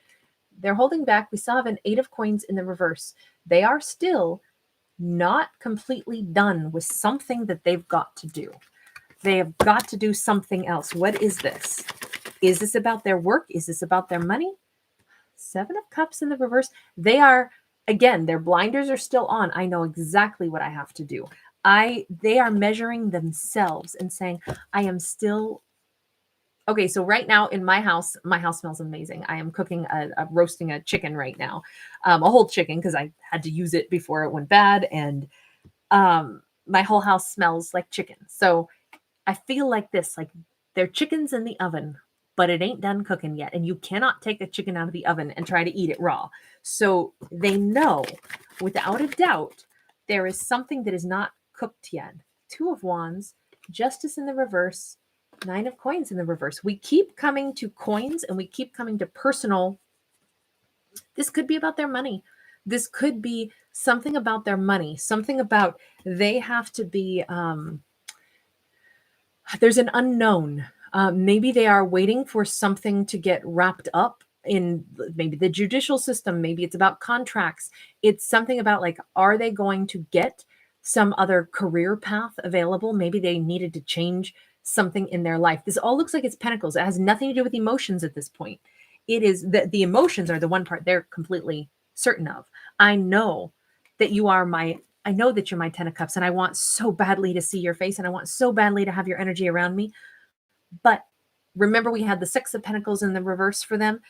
They're holding back. We still have an 8 of Coins in the reverse. They are still not completely done with something that they've got to do. They have got to do something else. What is this? Is this about their work? Is this about their money? 7 of Cups in the reverse. They are, again, their blinders are still on. I know exactly what I have to do. They are measuring themselves and saying, I am still okay. So right now in my house smells amazing. I am cooking roasting a chicken right now, a whole chicken, because I had to use it before it went bad, and my whole house smells like chicken. So I feel like this, like they're chickens in the oven, but it ain't done cooking yet, and you cannot take a chicken out of the oven and try to eat it raw. So they know, without a doubt, there is something that is not cooked yet. 2 of Wands, Justice in the reverse, 9 of Coins in the reverse. We keep coming to coins, and we keep coming to personal. This could be about their money. This could be something about their money, something about they have to be, there's an unknown. Maybe they are waiting for something to get wrapped up in maybe the judicial system. Maybe it's about contracts. It's something about, like, are they going to get some other career path available? Maybe they needed to change something in their life. This all looks like it's Pentacles. It has nothing to do with emotions at this point. It is that the emotions are the one part they're completely certain of. I know that you're my 10 of Cups, and I want so badly to see your face, and I want so badly to have your energy around me. But remember, we had the 6 of Pentacles in the reverse for them.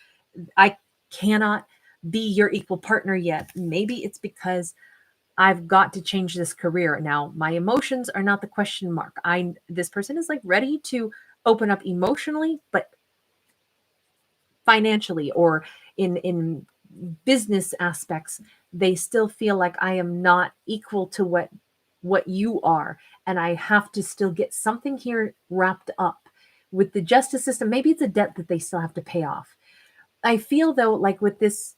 I cannot be your equal partner yet. Maybe it's because I've got to change this career. Now, my emotions are not the question mark. This person is like ready to open up emotionally, but financially or in business aspects, they still feel like I am not equal to what you are, and I have to still get something here wrapped up with the justice system. Maybe it's a debt that they still have to pay off. I feel though, like with this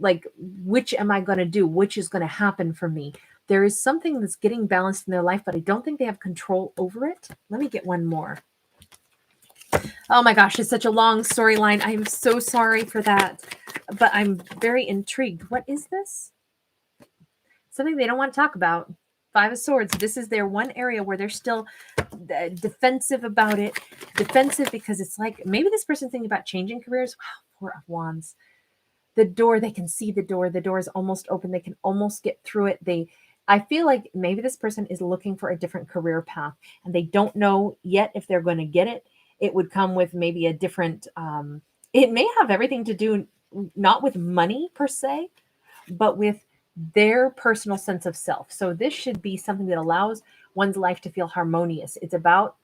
like, which am I going to do? Which is going to happen for me? There is something that's getting balanced in their life, but I don't think they have control over it. Let me get one more. Oh my gosh, it's such a long storyline. I am so sorry for that, but I'm very intrigued. What is this? Something they don't want to talk about. Five of Swords. This is their one area where they're still defensive about it. Defensive because it's like maybe this person's thinking about changing careers. Wow, Four of Wands. The door, they can see the door. The door is almost open. They can almost get through it. I feel like maybe this person is looking for a different career path and they don't know yet if they're going to get it. It would come with maybe a different, it may have everything to do not with money per se, but with their personal sense of self. So this should be something that allows one's life to feel harmonious. It's about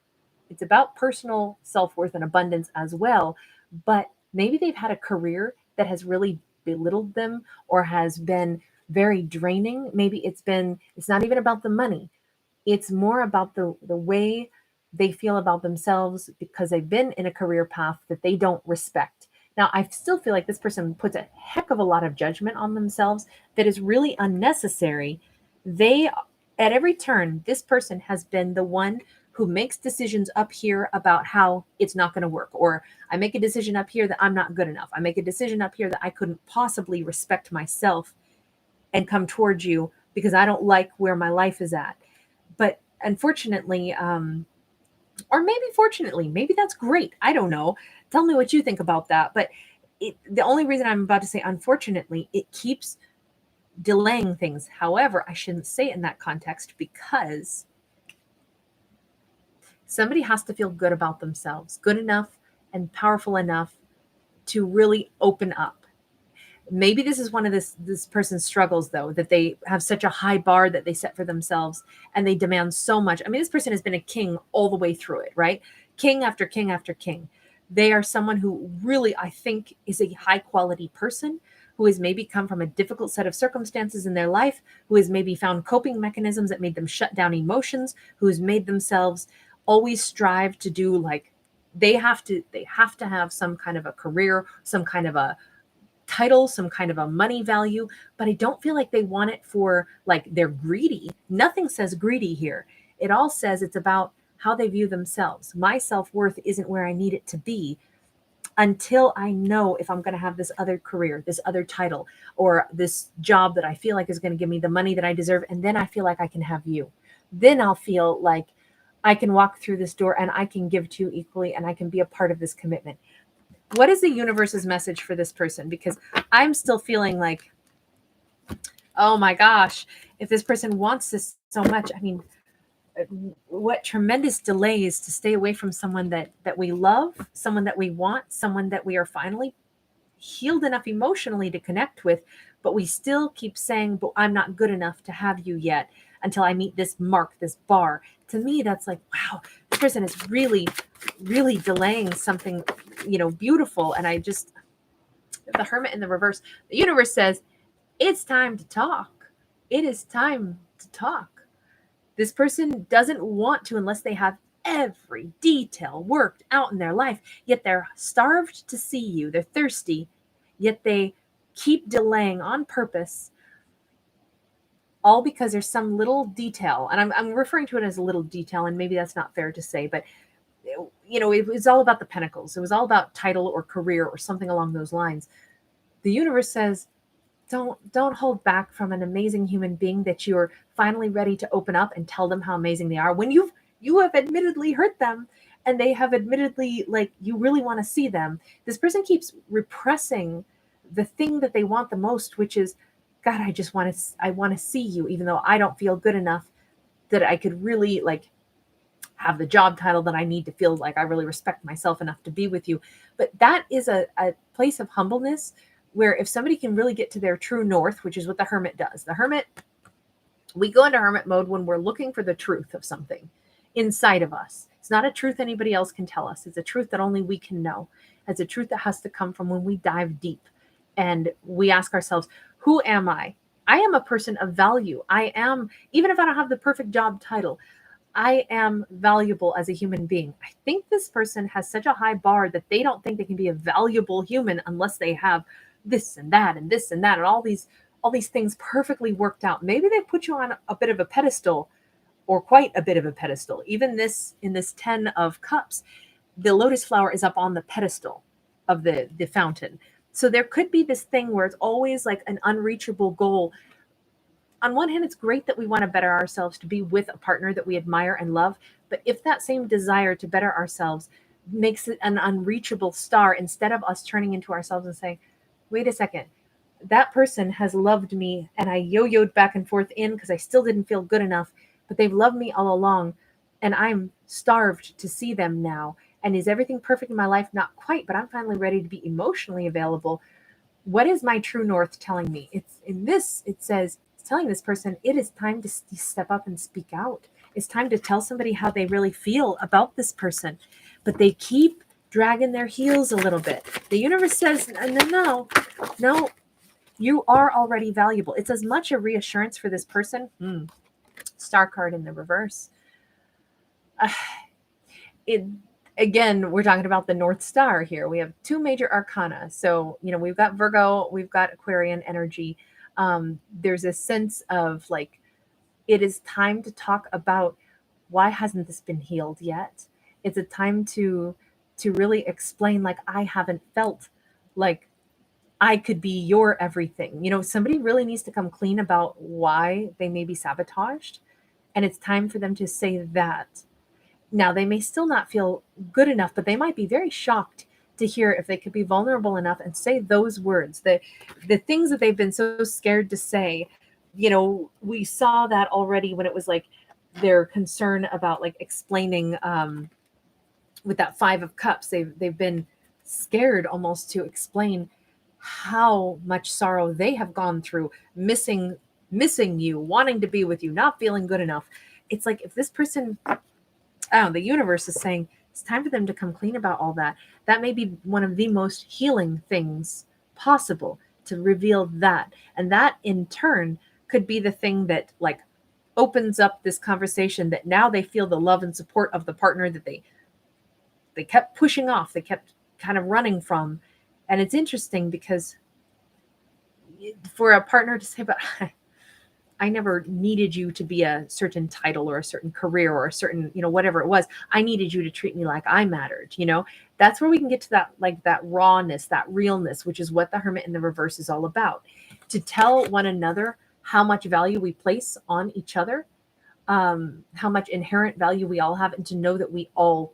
personal self-worth and abundance as well, but maybe they've had a career that has really belittled them or has been very draining. Maybe it's not even about the money. It's more about the way they feel about themselves because they've been in a career path that they don't respect. Now, I still feel like this person puts a heck of a lot of judgment on themselves that is really unnecessary. They, at every turn, this person has been the one who makes decisions up here about how it's not going to work. Or I make a decision up here that I'm not good enough. I make a decision up here that I couldn't possibly respect myself and come towards you because I don't like where my life is at. But unfortunately, or maybe fortunately, maybe that's great. I don't know. Tell me what you think about that. But the only reason I'm about to say unfortunately, it keeps delaying things. However, I shouldn't say it in that context because somebody has to feel good about themselves, good enough and powerful enough to really open up. Maybe this is one of this person's struggles, though, that they have such a high bar that they set for themselves and they demand so much. I mean, this person has been a king all the way through it, right? King after king after king. They are someone who really, I think, is a high quality person who has maybe come from a difficult set of circumstances in their life, who has maybe found coping mechanisms that made them shut down emotions, who has made themselves always strive to do like they have to have some kind of a career, some kind of a title, some kind of a money value, but I don't feel like they want it for like they're greedy. Nothing says greedy here. It all says it's about how they view themselves. My self-worth isn't where I need it to be until I know if I'm going to have this other career, this other title, or this job that I feel like is going to give me the money that I deserve. And then I feel like I can have you. Then I'll feel like I can walk through this door and I can give to you equally and I can be a part of this commitment. What is the universe's message for this person? Because I'm still feeling like, oh my gosh, if this person wants this so much, I mean, what tremendous delays to stay away from someone that we love, someone that we want, someone that we are finally healed enough emotionally to connect with, but we still keep saying, but I'm not good enough to have you yet until I meet this mark, this bar. To me, that's like, wow, this person is really, really delaying something, beautiful. And I just, the Hermit in the reverse, the universe says, it's time to talk. It is time to talk. This person doesn't want to unless they have every detail worked out in their life, yet they're starved to see you. They're thirsty, yet they keep delaying on purpose, all because there's some little detail. And I'm referring to it as a little detail, and maybe that's not fair to say, but it was all about the pentacles. It was all about title or career or something along those lines. The universe says, don't hold back from an amazing human being that you're finally ready to open up and tell them how amazing they are when you have admittedly hurt them and they have admittedly, like, you really want to see them. This person keeps repressing the thing that they want the most, which is, God, I want to see you, even though I don't feel good enough that I could really like have the job title that I need to feel like I really respect myself enough to be with you. But that is a place of humbleness where if somebody can really get to their true north, which is what the Hermit does. The Hermit, we go into Hermit mode when we're looking for the truth of something inside of us. It's not a truth anybody else can tell us. It's a truth that only we can know. It's a truth that has to come from when we dive deep and we ask ourselves, who am I? I am a person of value. I am, even if I don't have the perfect job title, I am valuable as a human being. I think this person has such a high bar that they don't think they can be a valuable human unless they have this and that and this and that and all these things perfectly worked out. Maybe they put you on a bit of a pedestal, or quite a bit of a pedestal. Even this, in this 10 of cups, the lotus flower is up on the pedestal of the fountain. So there could be this thing where it's always like an unreachable goal. On one hand, it's great that we want to better ourselves, to be with a partner that we admire and love. But if that same desire to better ourselves makes it an unreachable star, instead of us turning into ourselves and saying, wait a second, that person has loved me and I yo-yoed back and forth in because I still didn't feel good enough, but they've loved me all along and I'm starved to see them now. And is everything perfect in my life? Not quite, but I'm finally ready to be emotionally available. What is my true north telling me? It's in this, it says, it's telling this person, it is time to step up and speak out. It's time to tell somebody how they really feel about this person. But they keep dragging their heels a little bit. The universe says, no, you are already valuable. It's as much a reassurance for this person. Star card in the reverse. Again, we're talking about the North Star here. We have two major arcana. So, we've got Virgo, we've got Aquarian energy. There's a sense of like, it is time to talk about why hasn't this been healed yet? It's a time to really explain, like, I haven't felt like I could be your everything. Somebody really needs to come clean about why they may be sabotaged. And it's time for them to say that. Now, they may still not feel good enough, but they might be very shocked to hear if they could be vulnerable enough and say those words, the things that they've been so scared to say. We saw that already when it was like their concern about like explaining with that 5 of cups. They've been scared almost to explain how much sorrow they have gone through, missing you, wanting to be with you, not feeling good enough. It's like if this person, the universe is saying it's time for them to come clean about all that. That may be one of the most healing things possible, to reveal that. And that in turn could be the thing that like opens up this conversation, that now they feel the love and support of the partner that they kept pushing off, they kept kind of running from. And it's interesting because for a partner to say, but I never needed you to be a certain title or a certain career or a certain, whatever it was. I needed you to treat me like I mattered. That's where we can get to that, like that rawness, that realness, which is what the Hermit in the reverse is all about. To tell one another how much value we place on each other, how much inherent value we all have, and to know that we all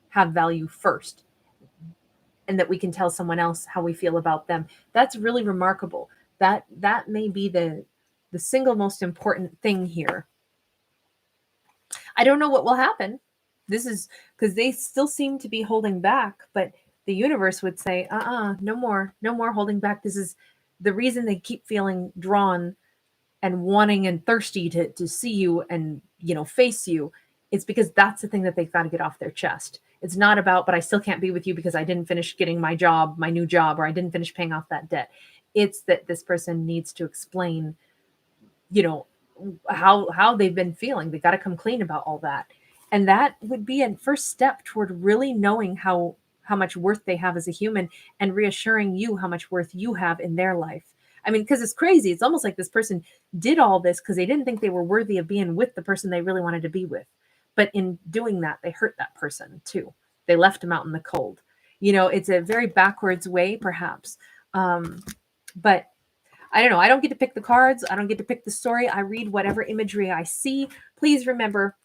have value first, and that we can tell someone else how we feel about them. That's really remarkable. That may be the single most important thing here. I don't know what will happen. This is because they still seem to be holding back, but the universe would say, no more holding back. This is the reason they keep feeling drawn and wanting and thirsty to see you and, face you. It's because that's the thing that they've got to get off their chest. It's not about, but I still can't be with you because I didn't finish getting my new job, or I didn't finish paying off that debt. It's that this person needs to explain, how they've been feeling. They got to come clean about all that. And that would be a first step toward really knowing how much worth they have as a human, and reassuring you how much worth you have in their life. I mean, because it's crazy. It's almost like this person did all this because they didn't think they were worthy of being with the person they really wanted to be with. But in doing that, they hurt that person too. They left them out in the cold. It's a very backwards way, perhaps. But I don't know. I don't get to pick the cards. I don't get to pick the story. I read whatever imagery I see. Please remember,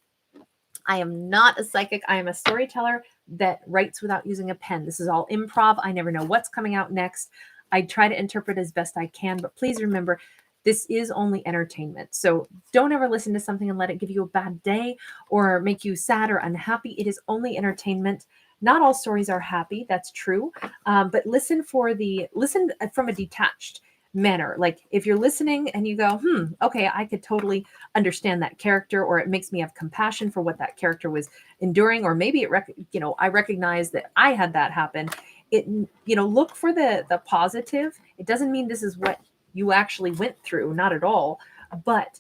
I am not a psychic. I am a storyteller that writes without using a pen. This is all improv. I never know what's coming out next. I try to interpret as best I can, but please remember, this is only entertainment. So don't ever listen to something and let it give you a bad day or make you sad or unhappy. It is only entertainment. Not all stories are happy. That's true. But listen from a detached manner. Like if you're listening and you go, okay, I could totally understand that character, or it makes me have compassion for what that character was enduring, or maybe I recognize that I had that happen. Look for the positive. It doesn't mean this is what you actually went through, not at all. But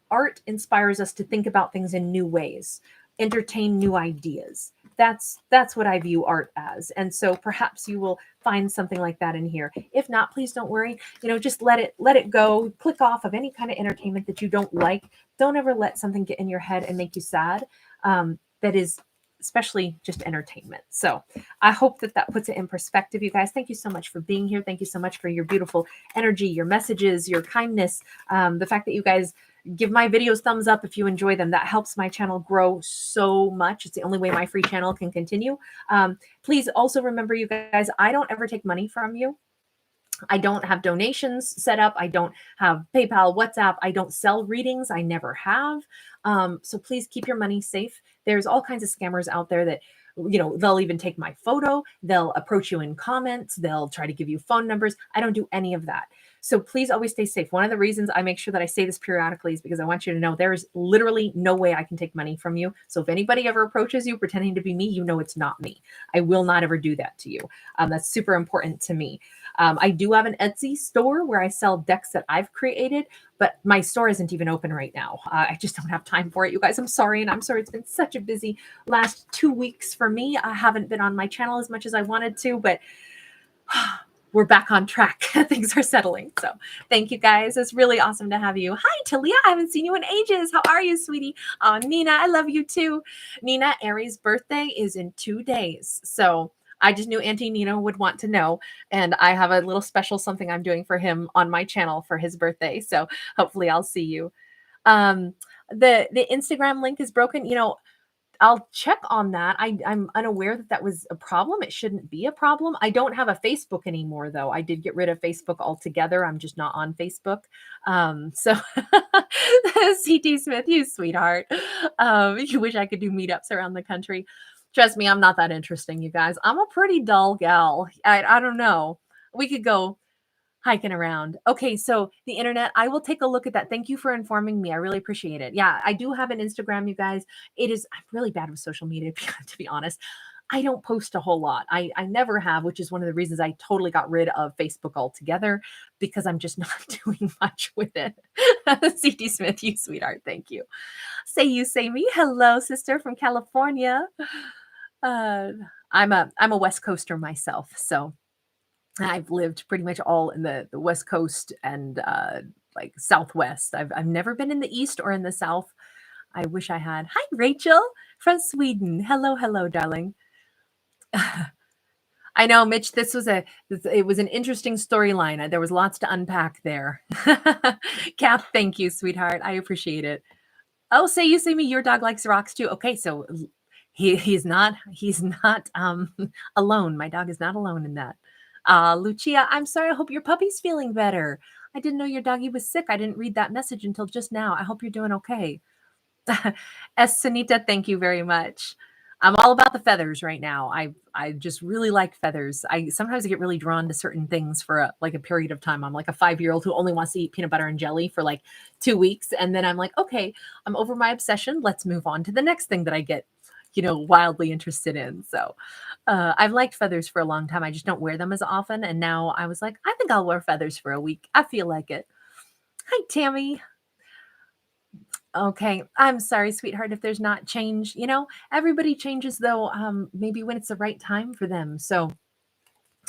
art inspires us to think about things in new ways, entertain new ideas. That's what I view art as. And so perhaps you will find something like that in here. If not, please don't worry. Just let it go. Click off of any kind of entertainment that you don't like. Don't ever let something get in your head and make you sad. That is especially just entertainment. So I hope that puts it in perspective, you guys. Thank you so much for being here. Thank you so much for your beautiful energy, your messages, your kindness, the fact that you guys give my videos thumbs up if you enjoy them. That helps my channel grow so much. It's the only way my free channel can continue. Please also remember, you guys, I don't ever take money from you. I don't have donations set up. I don't have PayPal, WhatsApp. I don't sell readings. I never have. So please keep your money safe. There's all kinds of scammers out there that, they'll even take my photo. They'll approach you in comments. They'll try to give you phone numbers. I don't do any of that. So please always stay safe. One of the reasons I make sure that I say this periodically is because I want you to know there is literally no way I can take money from you. So if anybody ever approaches you pretending to be me, it's not me. I will not ever do that to you. That's super important to me. I do have an Etsy store where I sell decks that I've created, but my store isn't even open right now. I just don't have time for it, you guys. I'm sorry. And I'm sorry it's been such a busy last 2 weeks for me. I haven't been on my channel as much as I wanted to, but we're back on track. Things are settling. So thank you, guys. It's really awesome to have you. Hi, Talia. I haven't seen you in ages. How are you, sweetie? Oh, Nina, I love you too. Nina, Aries' birthday is in 2 days. So I just knew Auntie Nina would want to know. And I have a little special something I'm doing for him on my channel for his birthday. So hopefully I'll see you. The Instagram link is broken. I'll check on that. I'm unaware that was a problem. It shouldn't be a problem. I don't have a Facebook anymore, though. I did get rid of Facebook altogether. I'm just not on Facebook. So CT Smith, you sweetheart. You wish I could do meetups around the country. Trust me, I'm not that interesting, you guys. I'm a pretty dull gal. I don't know. We could go hiking around. Okay, so the internet, I will take a look at that. Thank you for informing me. I really appreciate it. Yeah, I do have an Instagram, you guys. I'm really bad with social media, to be honest. I don't post a whole lot. I never have, which is one of the reasons I totally got rid of Facebook altogether, because I'm just not doing much with it. CT Smith, you sweetheart. Thank you. Say you, say me. Hello, sister from California. I'm a West Coaster myself, so I've lived pretty much all in the West Coast and like Southwest. I've never been in the East or in the South. I wish I had. Hi, Rachel from Sweden. Hello, hello, darling. I know, Mitch. It was an interesting storyline. There was lots to unpack there. Kath, thank you, sweetheart. I appreciate it. Oh, say you, say me. Your dog likes rocks too. Okay, so he's not alone. My dog is not alone in that. Lucia, I'm sorry. I hope your puppy's feeling better. I didn't know your doggy was sick. I didn't read that message until just now. I hope you're doing okay. Sunita, thank you very much. I'm all about the feathers right now. I just really like feathers. I sometimes get really drawn to certain things for a period of time. I'm like a 5-year-old who only wants to eat peanut butter and jelly for like 2 weeks. And then I'm like, okay, I'm over my obsession. Let's move on to the next thing that I get, wildly interested in. So I've liked feathers for a long time. I just don't wear them as often. And now I was like, I think I'll wear feathers for a week. I feel like it. Hi, Tammy. Okay. I'm sorry, sweetheart, if there's not change. Everybody changes, though, maybe when it's the right time for them. So,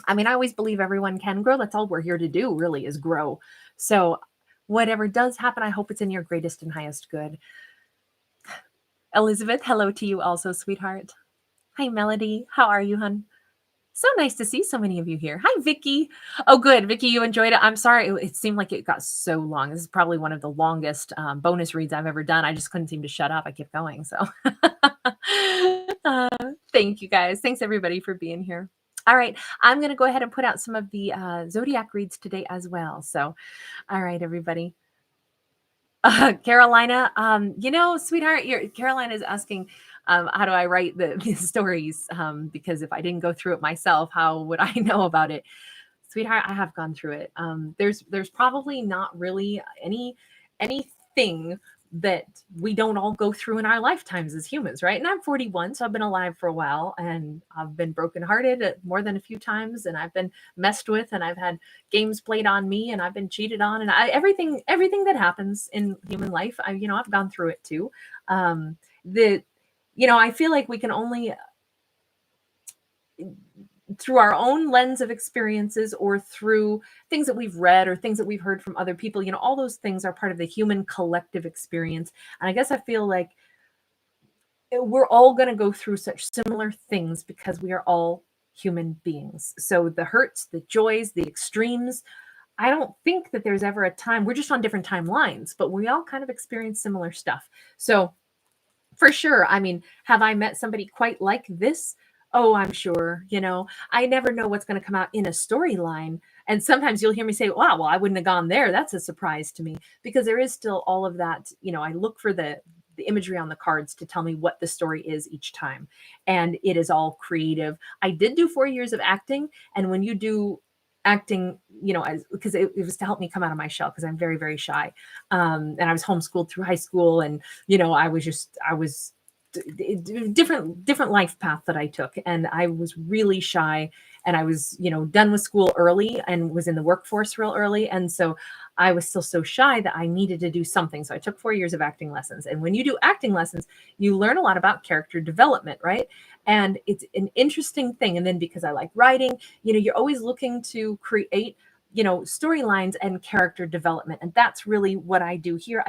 I mean, I always believe everyone can grow. That's all we're here to do, really, is grow. So whatever does happen, I hope it's in your greatest and highest good. Elizabeth, hello to you also, sweetheart. Hi, Melody. How are you, hun? So nice to see so many of you here. Hi, Vicky. Oh, good. Vicky, you enjoyed it. I'm sorry. It seemed like it got so long. This is probably one of the longest bonus reads I've ever done. I just couldn't seem to shut up. I kept going. So thank you, guys. Thanks, everybody, for being here. All right. I'm going to go ahead and put out some of the Zodiac reads today as well. So, all right, everybody. Carolina, sweetheart, Carolina is asking, How do I write these stories? Because if I didn't go through it myself, how would I know about it? Sweetheart, I have gone through it. There's probably not really anything that we don't all go through in our lifetimes as humans, right? And I'm 41, so I've been alive for a while, and I've been brokenhearted more than a few times, and I've been messed with, and I've had games played on me, and I've been cheated on, and everything that happens in human life, I've gone through it too. The I feel like we can only, through our own lens of experiences or through things that we've read or things that we've heard from other people, all those things are part of the human collective experience. And I guess I feel like we're all going to go through such similar things because we are all human beings. So the hurts, the joys, the extremes, I don't think that there's ever a time, we're just on different timelines, but we all kind of experience similar stuff. So for sure, I mean, have I met somebody quite like this? Oh, I'm sure. I never know what's going to come out in a storyline. And sometimes you'll hear me say, wow, well, I wouldn't have gone there. That's a surprise to me, because there is still all of that. I look for the imagery on the cards to tell me what the story is each time. And it is all creative. I did do 4 years of acting. And when you do acting, because it was to help me come out of my shell, because I'm very, very shy. And I was homeschooled through high school, and I was different life path that I took, and I was really shy, and I was done with school early and was in the workforce real early, and so I was still so shy that I needed to do something. So I took 4 years of acting lessons, and when you do acting lessons, you learn a lot about character development, right? And it's an interesting thing. And then because I like writing, you're always looking to create storylines and character development, and that's really what I do here.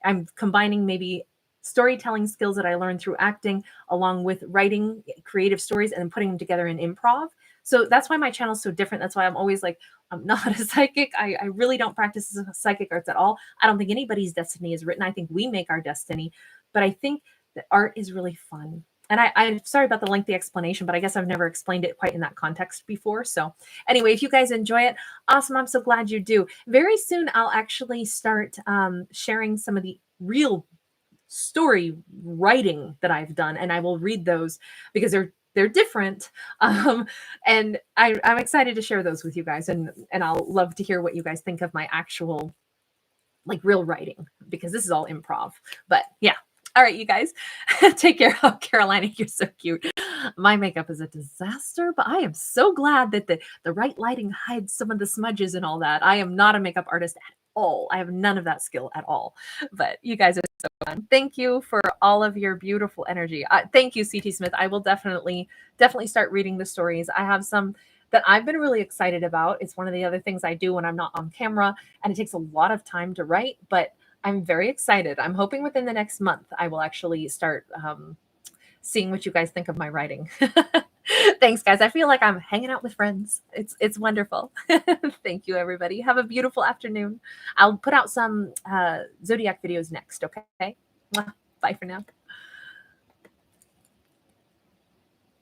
I'm combining maybe storytelling skills that I learned through acting along with writing creative stories and then putting them together in improv. So that's why my channel is so different. That's why I'm always like, I'm not a psychic. I really don't practice psychic arts at all. I don't think anybody's destiny is written. I think we make our destiny. But I think that art is really fun. And I'm sorry about the lengthy explanation, but I guess I've never explained it quite in that context before. So anyway, if you guys enjoy it, awesome. I'm so glad you do. Very soon, I'll actually start sharing some of the real story writing that I've done, and I will read those because they're different. And I'm excited to share those with you guys, and I'll love to hear what you guys think of my actual like real writing, because this is all improv. But yeah. All right, you guys, take care. Oh, Carolina, you're so cute. My makeup is a disaster, but I am so glad that the right lighting hides some of the smudges and all that. I am not a makeup artist at all. I have none of that skill at all. But you guys are so fun. Thank you for all of your beautiful energy. Thank you, CT Smith. I will definitely start reading the stories. I have some that I've been really excited about. It's one of the other things I do when I'm not on camera, and it takes a lot of time to write, but I'm very excited. I'm hoping within the next month I will actually start seeing what you guys think of my writing. Thanks, guys. I feel like I'm hanging out with friends. It's wonderful. Thank you, everybody. Have a beautiful afternoon. I'll put out some Zodiac videos next, okay? Bye for now.